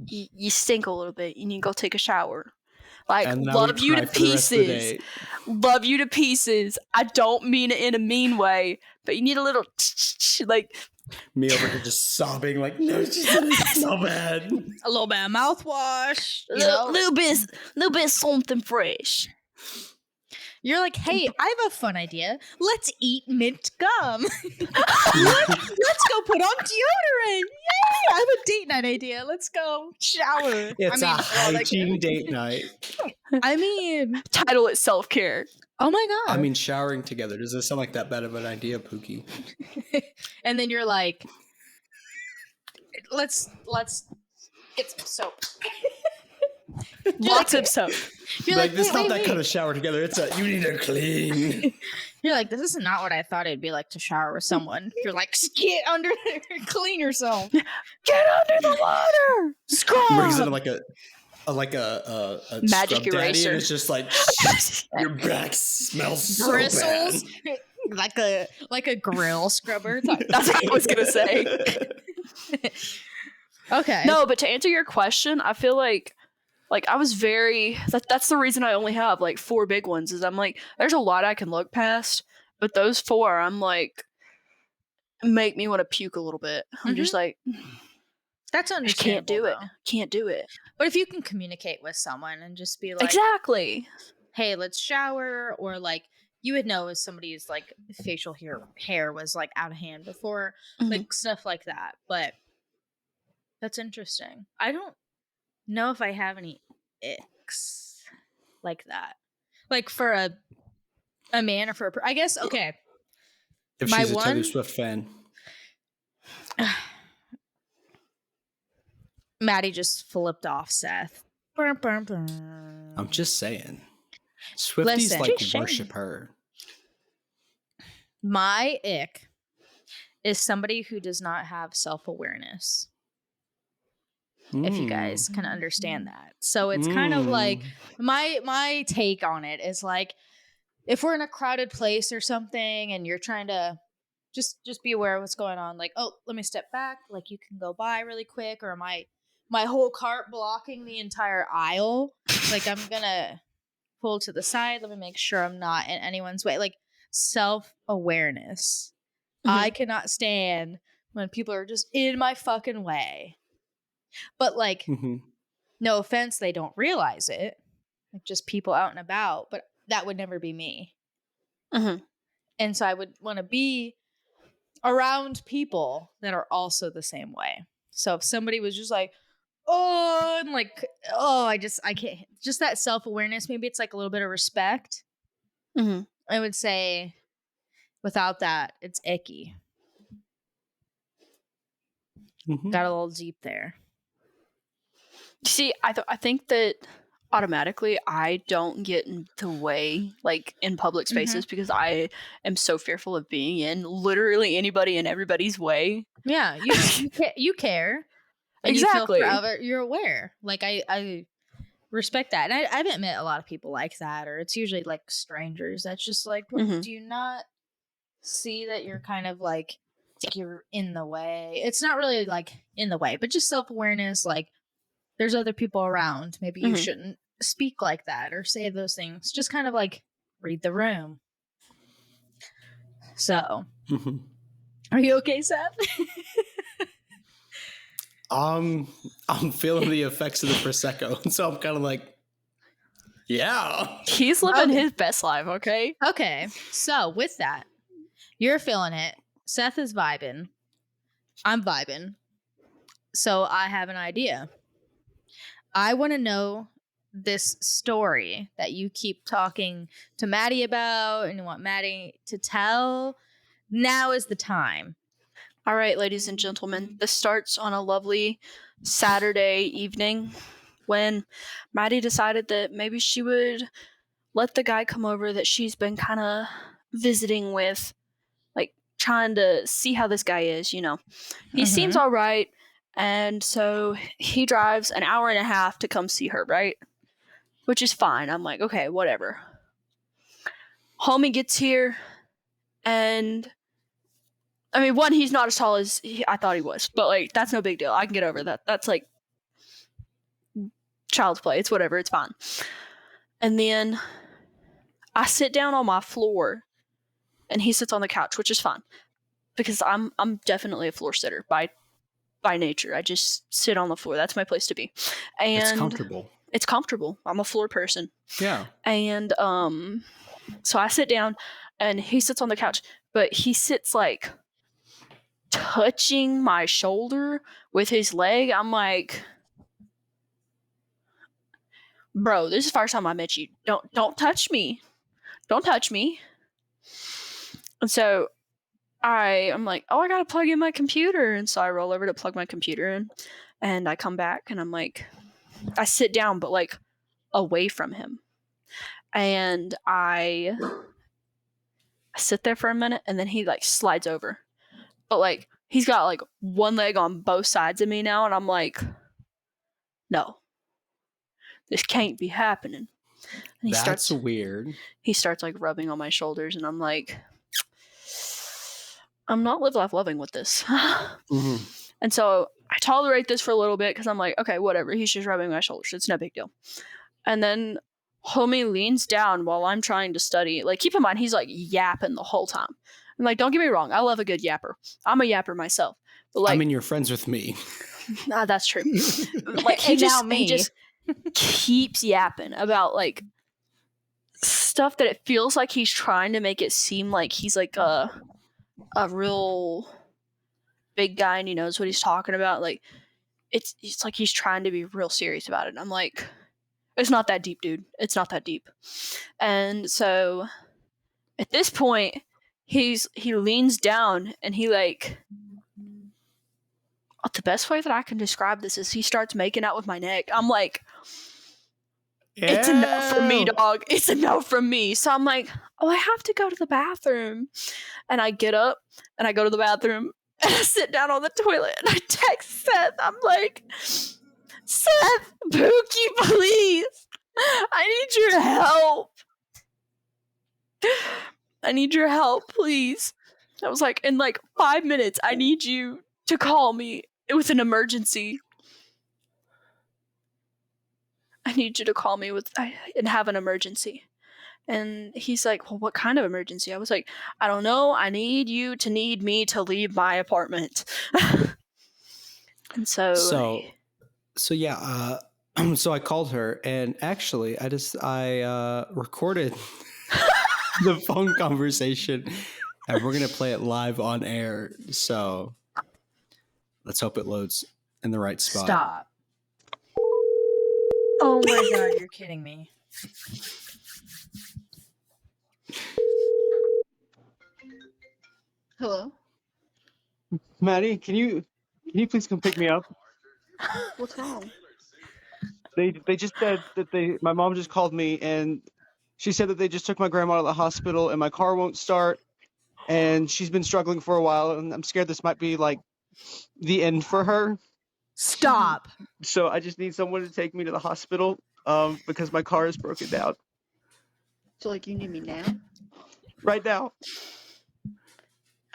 you stink a little bit. You need to go take a shower. Like, And then I would love you cry to for the rest of the pieces. day. Love you to pieces. I don't mean it in a mean way, but you need a little like Me over here just sobbing like, no, she doesn't smell bad. A little bit of mouthwash. You little know? little bit something fresh. You're like, hey, I have a fun idea. Let's eat mint gum. Let's go put on deodorant. Yay! I have a date night idea. Let's go shower. It's a well, like- hygiene date night. I mean, Title it self-care. oh my god. I mean, showering together. Does it sound like that bad of an idea, Pookie? And then you're like, let's get some soap. Lots of soap. You're Like, like, this is wait, not that wait, kind wait. of shower together. It's a, you need to clean. You're like, this is not what I thought it'd be like to shower with someone. You're like, get under there, clean yourself. Get under the water. Brings it Scrub. like a Magic scrub daddy, eraser. and it's just like your back smells so Bristles. bad. like a grill scrubber type. That's what I was gonna say. Okay. No, but to answer your question, I feel like I was that's the reason I only have like 4 big ones, is I'm like, there's a lot I can look past, but those 4, I'm like, make me want to puke a little bit. I'm just like, That's I just can't do understandable. it. Can't do it. But if you can communicate with someone and just be like, Exactly. hey, let's shower, or like you would know if somebody's like facial hair was like out of hand before, Mhm. like stuff like that. But that's interesting. I don't know if I have any icks like that, like for a man or for I guess okay. If My she's a Taylor one- Swift fan. Maddie just flipped off Seth. Burn, burn, burn. I'm just saying. Swifties Listen. like Just saying. worship her. My ick is somebody who does not have self-awareness. If you guys can understand that. So it's kind of like my take on it is like, if we're in a crowded place or something and you're trying to just be aware of what's going on, like, oh, let me step back, like you can go by really quick, or my whole cart blocking the entire aisle, like I'm gonna pull to the side, let me make sure I'm not in anyone's way. Like self-awareness. I cannot stand when people are just in my fucking way. But like, no offense, they don't realize it. Like just people out and about, but that would never be me. And so I would want to be around people that are also the same way. So if somebody was just like, oh, and like, oh, I can't, just that self-awareness, maybe it's like a little bit of respect. I would say without that, it's icky. Got a little deep there. See, I think that automatically I don't get in the way, like in public spaces, because I am so fearful of being in literally anybody and everybody's way. Yeah, you care. And Exactly. You feel forever, you're aware. Like I respect that. And I've met a lot of people like that, or it's usually like strangers that's just like, do you not see that you're kind of like you're in the way? It's not really like in the way, but just self-awareness, like there's other people around. Maybe you shouldn't speak like that or say those things. Just kind of like read the room. So, are you okay, Seth? I'm feeling the effects of the Prosecco. So I'm kind of like, yeah. He's living his best life, okay? Okay. So, with that, you're feeling it. Seth is vibing. I'm vibing. So, I have an idea. I want to know this story that you keep talking to Maddie about and you want Maddie to tell. Now is the time. All right, ladies and gentlemen, this starts on a lovely Saturday evening when Maddie decided that maybe she would let the guy come over that she's been kind of visiting with, like trying to see how this guy is, you know. He seems all right, and so he drives an hour and a half to come see her, right? Which is fine. I'm like, okay, whatever. Homie gets here, and I mean, one, he's not as tall as I thought he was, but like, that's no big deal. I can get over that. That's like child's play. It's whatever. It's fine. And then I sit down on my floor and he sits on the couch, which is fine because I'm definitely a floor sitter by nature. I just sit on the floor. That's my place to be. And it's comfortable. It's comfortable. I'm a floor person. Yeah. And so I sit down and he sits on the couch, but he sits like touching my shoulder with his leg. I'm like, bro, this is the first time I met you. Don't touch me. Don't touch me. And so I'm like, oh, I gotta plug in my computer. And so I roll over to plug my computer in and I come back and I'm like, I sit down, but like away from him. And I sit there for a minute and then he like slides over. But like he's got like one leg on both sides of me now, and I'm like, no, this can't be happening. And That's weird. He starts like rubbing on my shoulders, and I'm like, I'm not live life loving with this. Mm-hmm. And so I tolerate this for a little bit because I'm like, okay, whatever. He's just rubbing my shoulders. It's no big deal. And then homie leans down while I'm trying to study. Like, keep in mind, he's like yapping the whole time. And like, don't get me wrong, I love a good yapper. I'm a yapper myself. But like, I mean, you're friends with me. that's true. Like he And now just me. he just keeps yapping about like stuff that it feels like he's trying to make it seem like he's like a real big guy and he knows what he's talking about. Like it's like he's trying to be real serious about it. And I'm like, it's not that deep, dude. It's not that deep. And so at this point, he leans down and he like, the best way that I can describe this is he starts making out with my neck. I'm like, it's a no from me, dog. It's a no from me. So I'm like, oh, I have to go to the bathroom. And I get up and I go to the bathroom and I sit down on the toilet and I text Seth. I'm like, Seth, Pookie, please. I need your help. I need your help, please. I was like, in like 5 minutes, I need you to call me with an emergency. I need you to call me and have an emergency. And he's like, well, what kind of emergency? I was like, I don't know. I need you to need me to leave my apartment. And so yeah. So I called her, and actually, I recorded the phone conversation, and we're gonna play it live on air. So let's hope it loads in the right spot. Stop. Oh my god, you're kidding me. hello? Maddie, can you please come pick me up? What's wrong? They just said that my mom just called me and she said that they just took my grandma to the hospital and my car won't start and she's been struggling for a while and I'm scared this might be like the end for her. Stop. So I just need someone to take me to the hospital because my car is broken down So like you need me now? right now.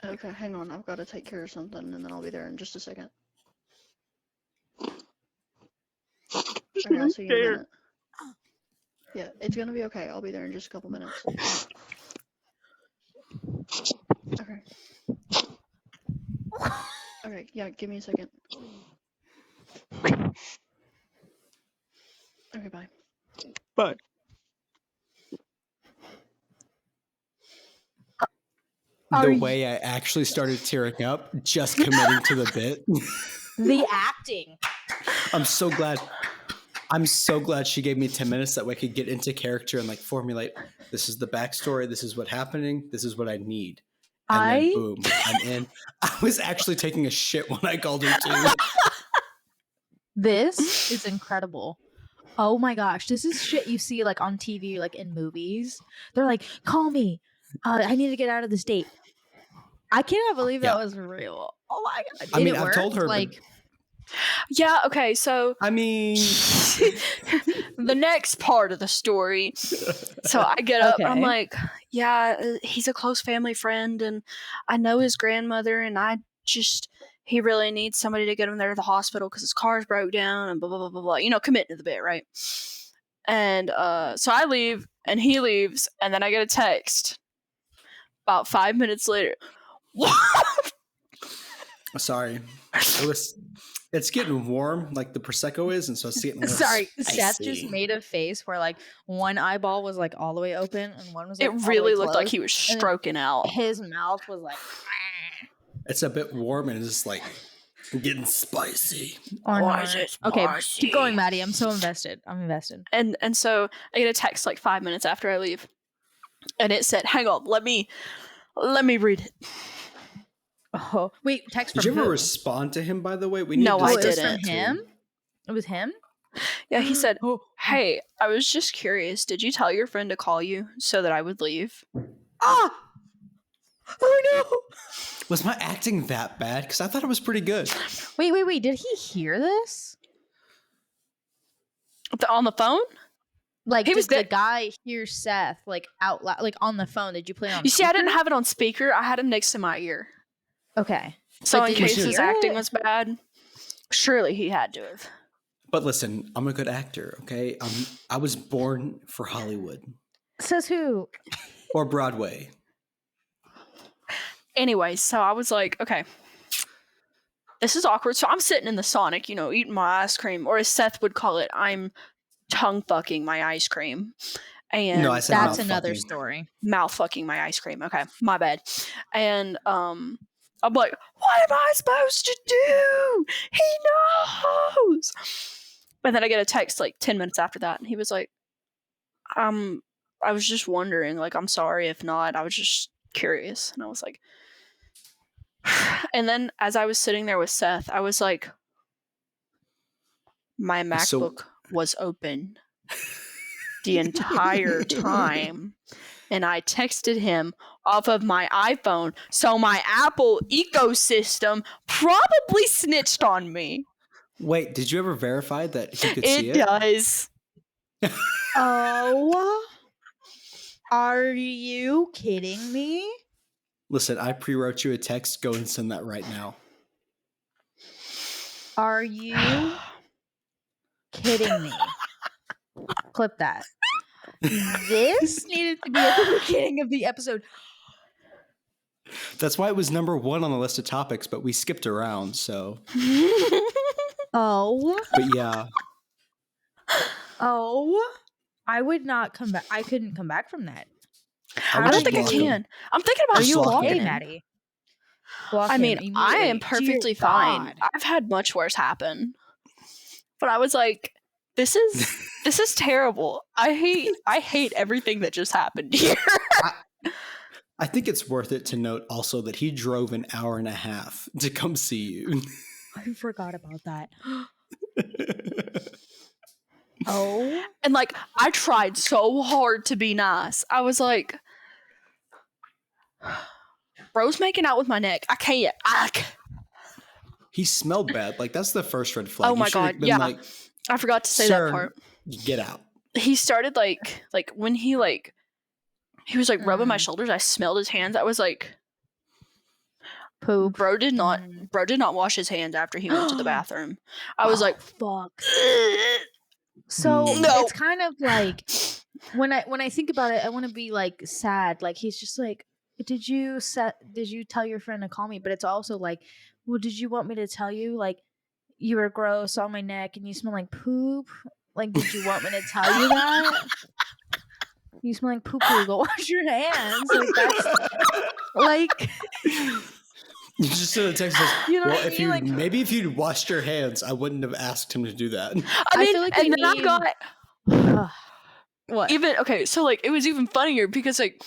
Okay, hang on. I've got to take care of something and then I'll be there in just a second. Okay, I'll see you in a Scared. minute. Yeah, it's gonna be okay. I'll be there in just a couple minutes. Okay. Okay, yeah, give me a second. Okay, bye. But The way I actually started tearing up just committing to the bit. The acting. I'm so glad she gave me 10 minutes that way I could get into character and like formulate, this is the backstory, this is what's happening, this is what I need. And then boom, I'm in. I was actually taking a shit when I called her too. This is incredible. Oh my gosh, this is shit you see like on TV, like in movies. They're like, call me. I need to get out of this date. I cannot believe that was real. Oh my god. I mean, I've told her, like, Yeah, okay, so I mean, the next part of the story. So I get up and I'm Okay. like, yeah, he's a close family friend and I know his grandmother and he really needs somebody to get him there to the hospital because his car's broke down and blah, blah, blah, blah, blah. You know, committing to the bit, right? And so I leave and he leaves and then I get a text about 5 minutes later. sorry. It's getting warm like the Prosecco is, and so it's getting sorry, spicy. Seth just made a face where like one eyeball was like all the way open and one was like It all the really way looked like closed, he was and then stroking out. his mouth was like It's a bit warm and it's just like getting spicy. or Why not. is it Okay, spicy? keep going, Maddie. I'm so invested. I'm invested. And so I get a text like 5 minutes after I leave. And it said, hang on, let me read it. Oh wait, text Did from you ever who? respond to him, by the way? We No, need to I Oh, it was didn't. from him. It was him. Yeah, he said, Oh, hey, I was just curious. Did you tell your friend to call you so that I would leave? ah! Oh no! Was my acting that bad? Because I thought it was pretty good. Wait. Did he hear this? On the phone? Like, He was did the there. guy hear Seth like out loud, like on the phone? Did you play it on? You see, I didn't speaker? have it on speaker. I had him next to my ear. Okay. So But in did you case his hear acting it? was bad, surely he had to have. But listen, I'm a good actor, okay? I was born for Hollywood Says who? or Broadway. Anyway, so I was like, okay, this is awkward. So I'm sitting in the Sonic, eating my ice cream, or as Seth would call it, I'm tongue fucking my ice cream. And No, I said That's mouth another fucking. story. mouth fucking my ice cream. Okay, my bad. And I'm like, what am I supposed to do? He knows. And then I get a text like 10 minutes after that, and he was like, I was just wondering, like, I'm sorry if not. I was just curious. And I was like, and then as I was sitting there with Seth, I was like, my MacBook was open the entire time. And I texted him off of my iPhone. So my Apple ecosystem probably snitched on me. Wait, did you ever verify that he could see It it? does. Oh, are you kidding me? Listen, I pre-wrote you a text. Go and send that right now. Are you kidding me? Clip that. This needed to be at the beginning of the episode. That's why it was number 1 on the list of topics, but we skipped around, so. Oh, But yeah. I would not come back. I couldn't come back from that. I don't think I can. I'm thinking about Are you block okay, stalking him. Maddie? Block I him mean, I am immediately. perfectly Dear fine. God. I've had much worse happen. But I was like, this is terrible. I hate everything that just happened here. I think it's worth it to note also that he drove an hour and a half to come see you. I forgot about that. Oh, And like, I tried so hard to be nice. I was like, bro's making out with my neck. I can't. He smelled bad. Like, that's the first red flag. Oh You my should have God, been yeah. like, I forgot to say "Sir, that part. get out." He started like when he was like rubbing my shoulders. I smelled his hands. I was like, poop. bro did not wash his hands after he went to the bathroom. I was like, fuck. So No. it's kind of like when I think about it, I want to be like sad. Like he's just like, did you tell your friend to call me? But it's also like, well, did you want me to tell you like you were gross on my neck and you smell like poop? Like, did you want me to tell you that? You smell like poo poo. Go wash your hands. Like that's like. You just sent a text that says, You know well, what I if mean? you Like- maybe if you'd washed your hands, I wouldn't have asked him to do that. I mean, feel like and we then I need- got What? even okay. So like, it was even funnier because like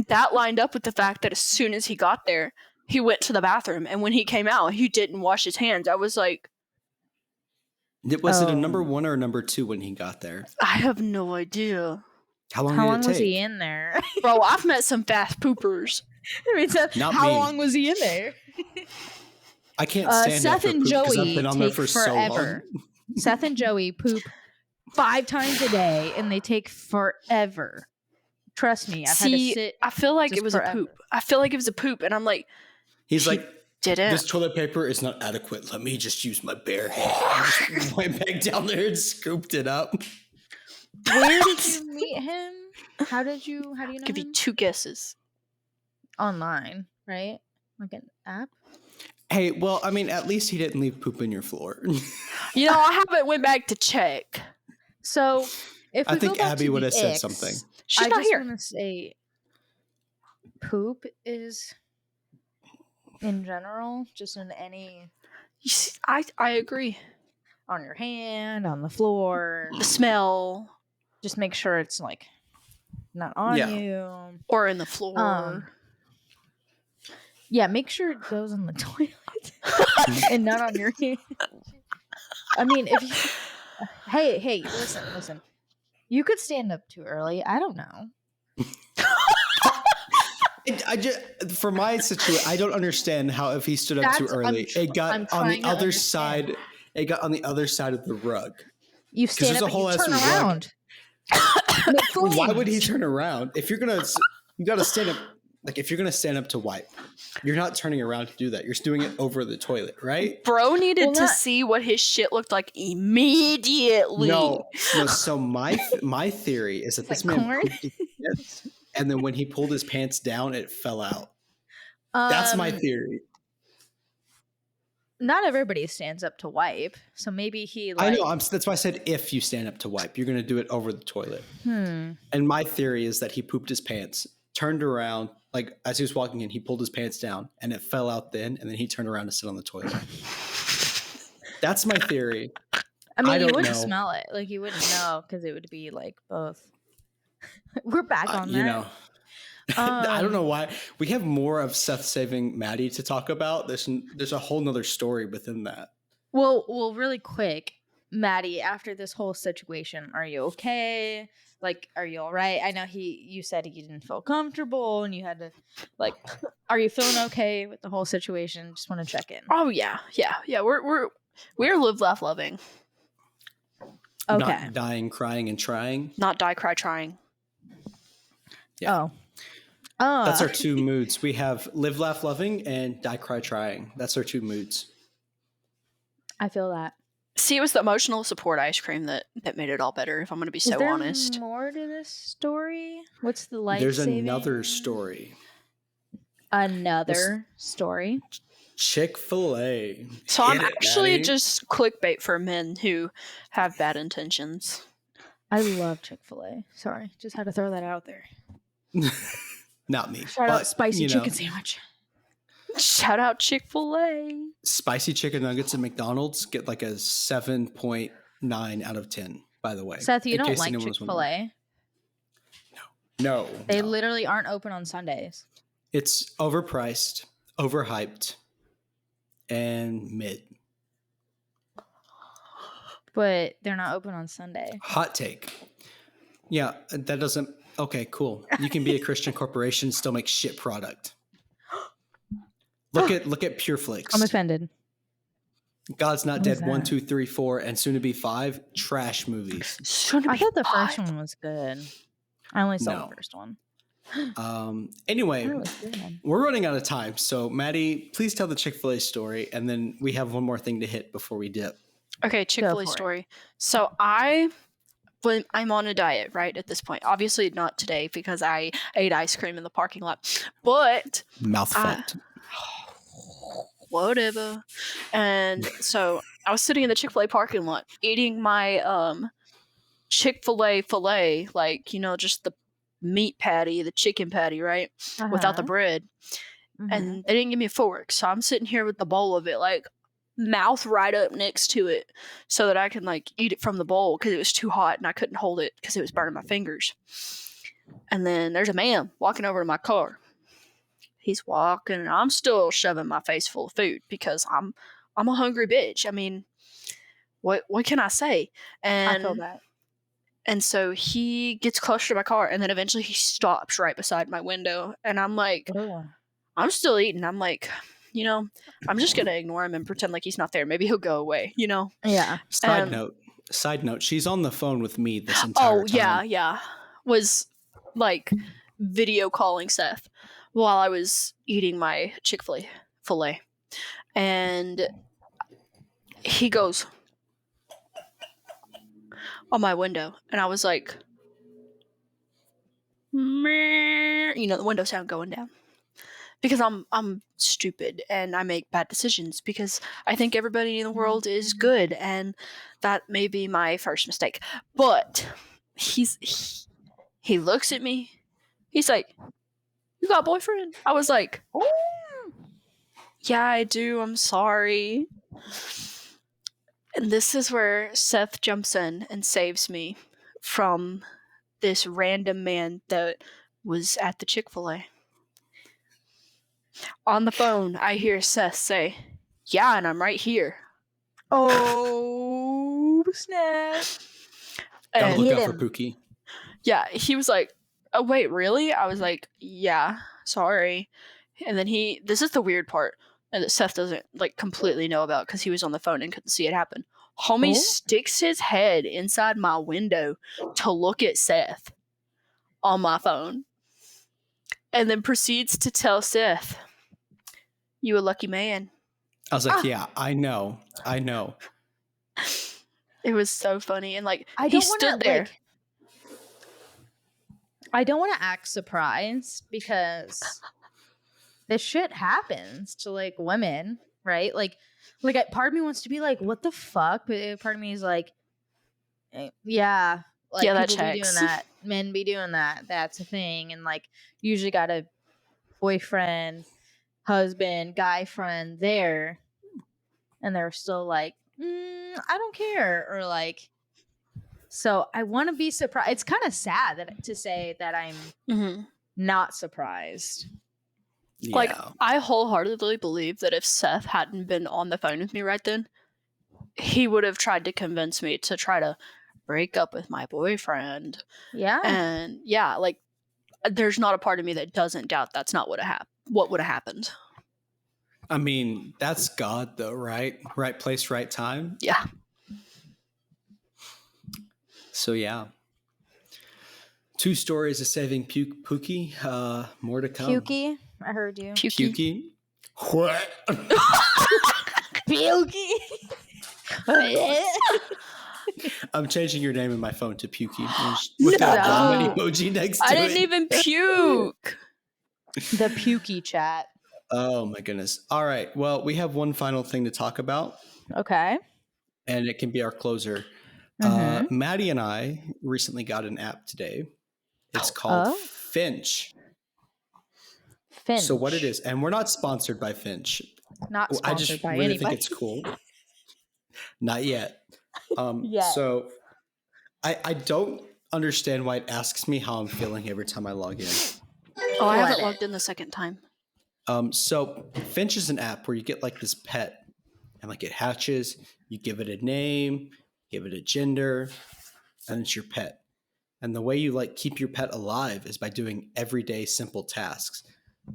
that lined up with the fact that as soon as he got there, he went to the bathroom, and when he came out, he didn't wash his hands. I was like, Was it a number Oh. 1 or a number 2 when he got there? I have no idea, How long How did long it was take? he in there? bro. I've met some fast poopers. I mean, so Not how me. long was he in there? I can't stand Seth after and poop 'cause I've Joey been on there take for forever. so long. Seth and Joey poop 5 times a day, and they take forever. Trust me, I've had to See, sit. I feel like just it was forever. a poop. I feel like it was a poop, and I'm like, He's He like, didn't. this toilet paper is not adequate. Let me just use my bare hand. Just went back down there and scooped it up. Where did you meet him? How do you know Give him? you 2 guesses. Online, right? Like an app? Hey, well, I mean, at least he didn't leave poop in your floor. You know, I haven't went back to check. So if I we think go back Abby to would the have said icks, something. She's I not just here. want to say poop is in general, just in any You see, I agree. on your hand, on the floor. The smell Just make sure it's like not on Yeah. you. or in the floor. Yeah, make sure it goes in the toilet and not on your hand. I mean, if you hey, listen. You could stand up too early. I don't know. I just, for my situation, I don't understand how if he stood up too That's- early, I'm it got I'm on the trying to other understand. side. It got on the other side of the rug. You stand there's up a whole and you ass turn rug. around. Make Why would he flames. turn around? If you're gonna, you got to stand up. like if you're gonna stand up to wipe, you're not turning around to do that. You're doing it over the toilet, right? Bro needed Well, to not- see what his shit looked like immediately. No. So my theory is that It's this like man corn. pooped his pants, and then when he pulled his pants down, it fell out. That's my theory. Not everybody stands up to wipe, so maybe he I like. know. That's why I said if you stand up to wipe, you're gonna do it over the toilet. Hmm. And my theory is that he pooped his pants, turned around, like as he was walking in, he pulled his pants down, and it fell out then, and then he turned around to sit on the toilet. That's my theory. I mean, I you don't wouldn't know. smell it. Like you wouldn't know because it would be like both. We're back on that. You know, I don't Um, know why. We have more of Seth saving Maddie to talk about. There's a whole nother story within that. Well, really quick, Maddie. After this whole situation, are you okay? Like, are you all right? I know you said you didn't feel comfortable, and you had to, like, are you feeling okay with the whole situation? Just want to check in. Oh yeah. We're live, laugh, loving, Okay. Not dying, crying, and trying. not die, cry, trying. Yeah. Oh. That's our two moods. We have live, laugh, loving, and die, cry, trying. That's our two moods. I feel that. See, it was the emotional support ice cream that made it all better. If I'm going to be Is so there honest. more to this story? What's the life? There's another story. Another story. Chick-fil-A. So I'm Get it, actually Maddie? just clickbait for men who have bad intentions. I love Chick-fil-A. Sorry, just had to throw that out there. Not me. Shout out but, spicy you know, chicken sandwich. Shout out Chick-fil-A. Spicy chicken nuggets at McDonald's get like a 7.9 out of 10, by the way. Seth, you in don't case like anyone was Chick-fil-A. wondering. No. They no. literally aren't open on Sundays. It's overpriced, overhyped, and mid. But they're not open on Sunday. Hot take. Yeah, that doesn't. Okay, cool. You can be a Christian corporation and still make shit product. Look at Pure Flakes. I'm offended. God's Not What is Dead 1, that? 2, 3, 4, and soon to be 5. Trash movies. I thought the first one was good. I only saw No. the first one. Anyway, That was good. we're running out of time. So, Maddie, please tell the Chick-fil-A story, and then we have one more thing to hit before we dip. Okay, Chick-fil-A for it. story. So when I'm on a diet, right, at this point. Obviously not today because I ate ice cream in the parking lot. But Mouth I- fucked. whatever. And so I was sitting in the Chick-fil-A parking lot eating my Chick-fil-A filet, like, just the meat patty, the chicken patty, right? Without the bread. Mhm. And they didn't give me a fork. So I'm sitting here with the bowl of it, like mouth right up next to it so that I can like eat it from the bowl because it was too hot and I couldn't hold it because it was burning my fingers. And then there's a man walking over to my car. He's walking and I'm still shoving my face full of food because I'm a hungry bitch. I mean, what can I say? I And feel that. and so he gets closer to my car and then eventually he stops right beside my window and I'm like, Ugh. I'm still eating. I'm like, I'm just gonna ignore him and pretend like he's not there. Maybe he'll go away, Yeah. Side note, she's on the phone with me this entire Oh time. yeah. Was like video calling Seth while I was eating my Chick-fil-A filet. And he goes on my window and I was like, "Meh," the window sound going down. Because I'm stupid and I make bad decisions because I think everybody in the world is good and that may be my first mistake. But he looks at me. He's like, "You got a boyfriend?" I was like, "Yeah, I do. I'm sorry." And this is where Seth jumps in and saves me from this random man that was at the Chick-fil-A. On the phone, I hear Seth say, "Yeah, and I'm right here." Oh, snap. Gotta And look Hit out for him. Pookie. yeah, he was like, "Oh, wait, really?" I was like, "Yeah, sorry." And then this is the weird part that Seth doesn't like completely know about because he was on the phone and couldn't see it happen. Homie Oh. sticks his head inside my window to look at Seth on my phone. and then proceeds to tell Seth, "You a lucky man." I was like, yeah, I know. It was so funny, and like I he don't want stood to there. I don't want to act surprised because this shit happens to like women, right? Like part of me wants to be like, what the fuck? But part of me is like, yeah, like Yeah, that people be doing checks. that, men be doing that. That's a thing, and like usually got a boyfriend, husband, guy friend there, and they're still like, I don't care, or like. So I want to be surprised. It's kind of sad to say that I'm Mm-hmm. not surprised. Yeah. Like, I wholeheartedly believe that if Seth hadn't been on the phone with me right then, he would have tried to convince me to try to break up with my boyfriend. Yeah. And yeah, like, there's not a part of me that doesn't doubt that's not what would have happened. I mean, that's God, though, right? Right place, right time. Yeah. So, yeah. 2 stories of saving Pookie. More to come. Pukey. I heard you. Pukey. What? Pukey. I'm changing your name in my phone to Pukey. With the vomit emoji next to I it. didn't even puke. The Pukey chat. Oh, my goodness. All right. Well, we have one final thing to talk about, Okay. and it can be our closer. Maddie and I recently got an app today. It's called Finch. Finch. So what it is, and we're not sponsored by Finch. Not sponsored I just by really anybody. think it's cool. Not yet. Yet. So I don't understand why it asks me how I'm feeling every time I log in. Oh, I haven't logged in the second time. So Finch is an app where you get like this pet, and like it hatches, you give it a name, give it a gender, and it's your pet. And the way you like keep your pet alive is by doing everyday simple tasks.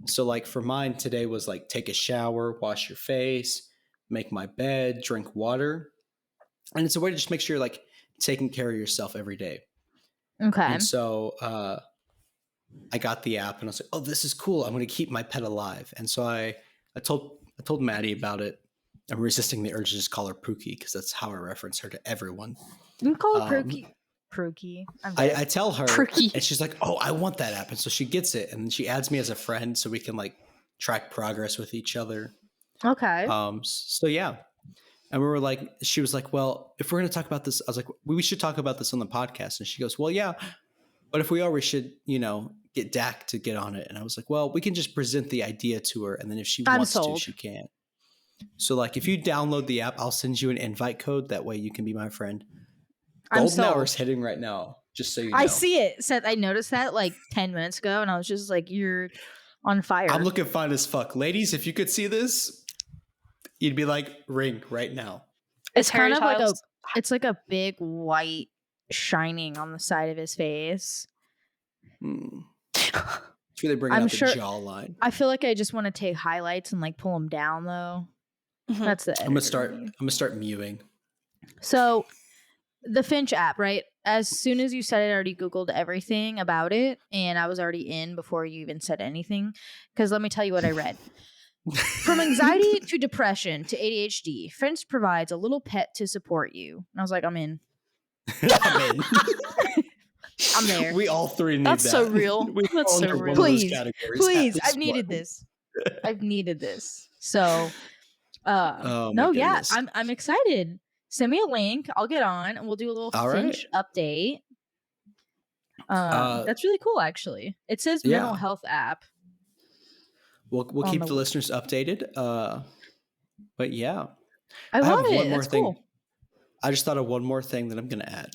So like for mine today was like take a shower, wash your face, make my bed, drink water. And it's a way to just make sure you're like taking care of yourself every day. Okay. And so I got the app and I was like, oh, this is cool. I'm going to keep my pet alive. And so I told Maddie about it. I'm resisting the urge to just call her Pookie because that's how I reference her to everyone. You can call her Pookie. I tell her, Pookie. and she's like, oh, I want that app. And so she gets it, and then she adds me as a friend so we can like track progress with each other. Okay. So yeah. And we were like, she was like, well, if we're going to talk about this, I was like, we should talk about this on the podcast. And she goes, well, yeah, but if we are, we should, get Dak to get on it. And I was like, well, we can just present the idea to her. And then if she wants to, she can. So like, if you download the app, I'll send you an invite code. That way you can be my friend. Golden hour's hitting right now, just so you know. I see it, Seth. I noticed that like 10 minutes ago, and I was just like, you're on fire. I'm looking fine as fuck. Ladies, if you could see this, you'd be like, ring right now. It's kind of like it's like a big white shining on the side of his face. It's really bringing out the jawline. I feel like I just want to take highlights and like pull them down though. Mm-hmm. That's it. I'm gonna start mewing. So the Finch app, right? As soon as you said it, I already Googled everything about it, and I was already in before you even said anything. Because let me tell you what I read. From anxiety to depression to ADHD, Finch provides a little pet to support you. And I was like, I'm in. I'm in. I'm there. We all three need That's that. so real. That's so real. Please. I've needed this. So, no, yeah, I'm excited. Send me a link. I'll get on and we'll do a little Finch update. That's really cool, actually. It says mental health app. We'll keep the listeners updated. But yeah, I love it. One more That's thing. cool. I just thought of one more thing that I'm going to add.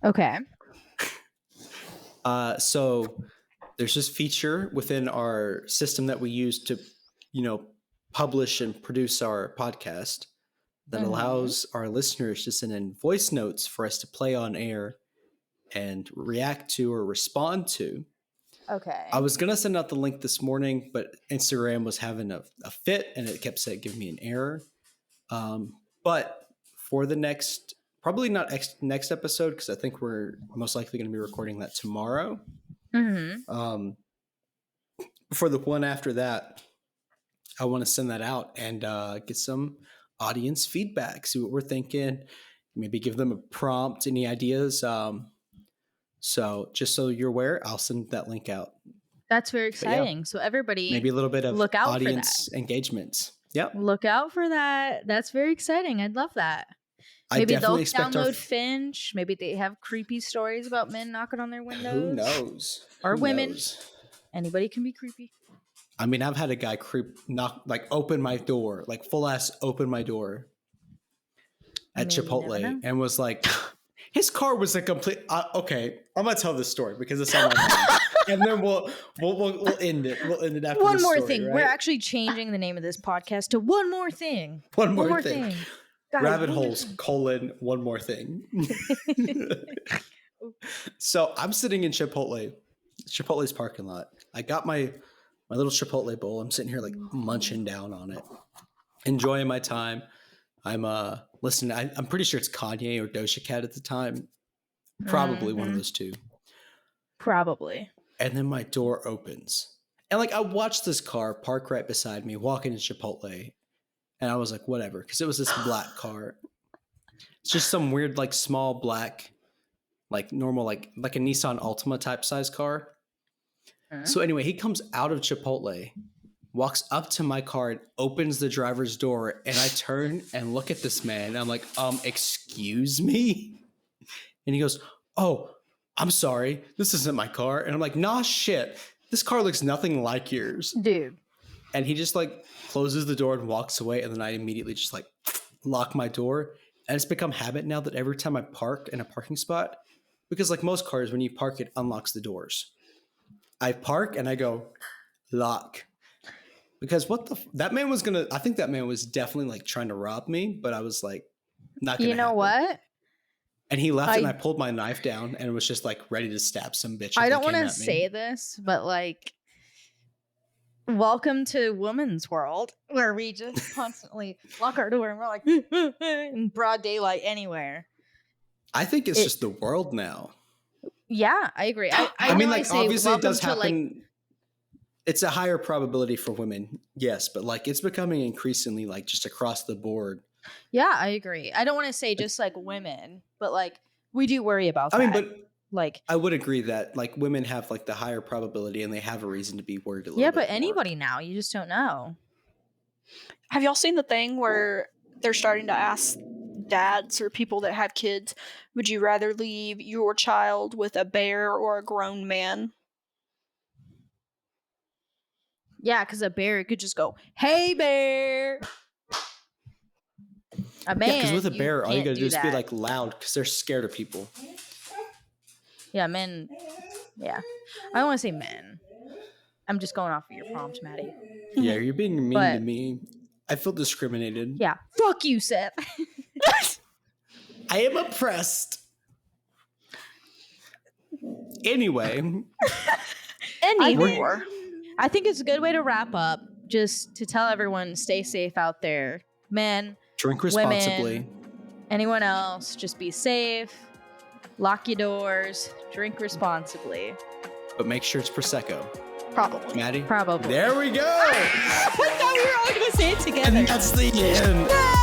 Okay. So there's this feature within our system that we use to, publish and produce our podcast that allows our listeners to send in voice notes for us to play on air and react to or respond to. Okay. I was going to send out the link this morning, but Instagram was having a fit and it kept saying, give me an error. But for the probably not next episode, because I think we're most likely going to be recording that tomorrow. for the one after that, I want to send that out and get some audience feedback, see what we're thinking, maybe give them a prompt, any ideas. So just so you're aware, I'll send that link out. That's very But yeah, exciting. So everybody, maybe a little bit of look out audience engagement. Yep. look out for that. That's very exciting. I'd love that. I Maybe they'll definitely expect download our. Finch. Maybe they have creepy stories about men knocking on their windows. Who knows? Or Who women. knows? Anybody can be creepy. I mean, I've had a guy open my door, like full ass open my door at mean, you never Chipotle know. and was like, his car was a complete. Okay, I'm gonna tell this story because it's on my mind, and then we'll end it. We'll end it after One this more story, thing. right? We're actually changing the name of this podcast to One More Thing. One more thing. Guys, Rabbit one more holes, thing. one more thing. So I'm sitting in Chipotle's parking lot. I got my little Chipotle bowl. I'm sitting here like munching down on it, enjoying my time. I'm listening. I'm pretty sure it's Kanye or Doja Cat at the time. Probably one of those two. Probably. And then my door opens. And like I watched this car park right beside me, walking in Chipotle. And I was like, whatever, because it was this black car. It's just some weird, like small black, like normal, like a Nissan Altima type size car. So anyway, he comes out of Chipotle, walks up to my car and opens the driver's door. And I turn and look at this man. And I'm like, excuse me? And he goes, oh, I'm sorry. This isn't my car. And I'm like, nah, shit. This car looks nothing like yours. Dude. And he just like closes the door and walks away. And then I immediately just like lock my door. And it's become habit now that every time I park in a parking spot, because like most cars, when you park, it unlocks the doors. I park and I go, lock. Because that man was I think that man was definitely like trying to rob me, but I was like, not gonna You know happen. what? And he left and I pulled my knife down and was just like ready to stab some bitch. I don't want to say this, but like, welcome to women's world where we just constantly lock our door and we're like in broad daylight anywhere. I think it's just the world now. Yeah, I agree. I mean, like, say obviously it does welcome to, happen. like, It's a higher probability for women, yes, but like it's becoming increasingly like just across the board. yeah, I agree. I don't want to say just like women, but like we do worry about that. I mean, but like, I would agree that like women have like the higher probability and they have a reason to be worried a little yeah, bit but more. anybody now, you just don't know. Have y'all seen the thing where they're starting to ask dads or people that have kids, would you rather leave your child with a bear or a grown man? Yeah, because a bear could just go, "Hey, bear." A man, Yeah, because with a bear, all you can't gotta do is be that. like loud because they're scared of people. Yeah, men. Yeah, I don't want to say men. I'm just going off of your prompt, Maddie. Yeah, you're being mean to But- me. I feel discriminated. Yeah, fuck you, Seth. I am oppressed. Anyway, Anymore. I think it's a good way to wrap up. Just to tell everyone, stay safe out there, men, drink responsibly. anyone else. Just be safe. Lock your doors. Drink responsibly. But make sure it's Prosecco. Probably. Maddie? Probably. There we go! I thought we were all gonna say it together. And that's the end.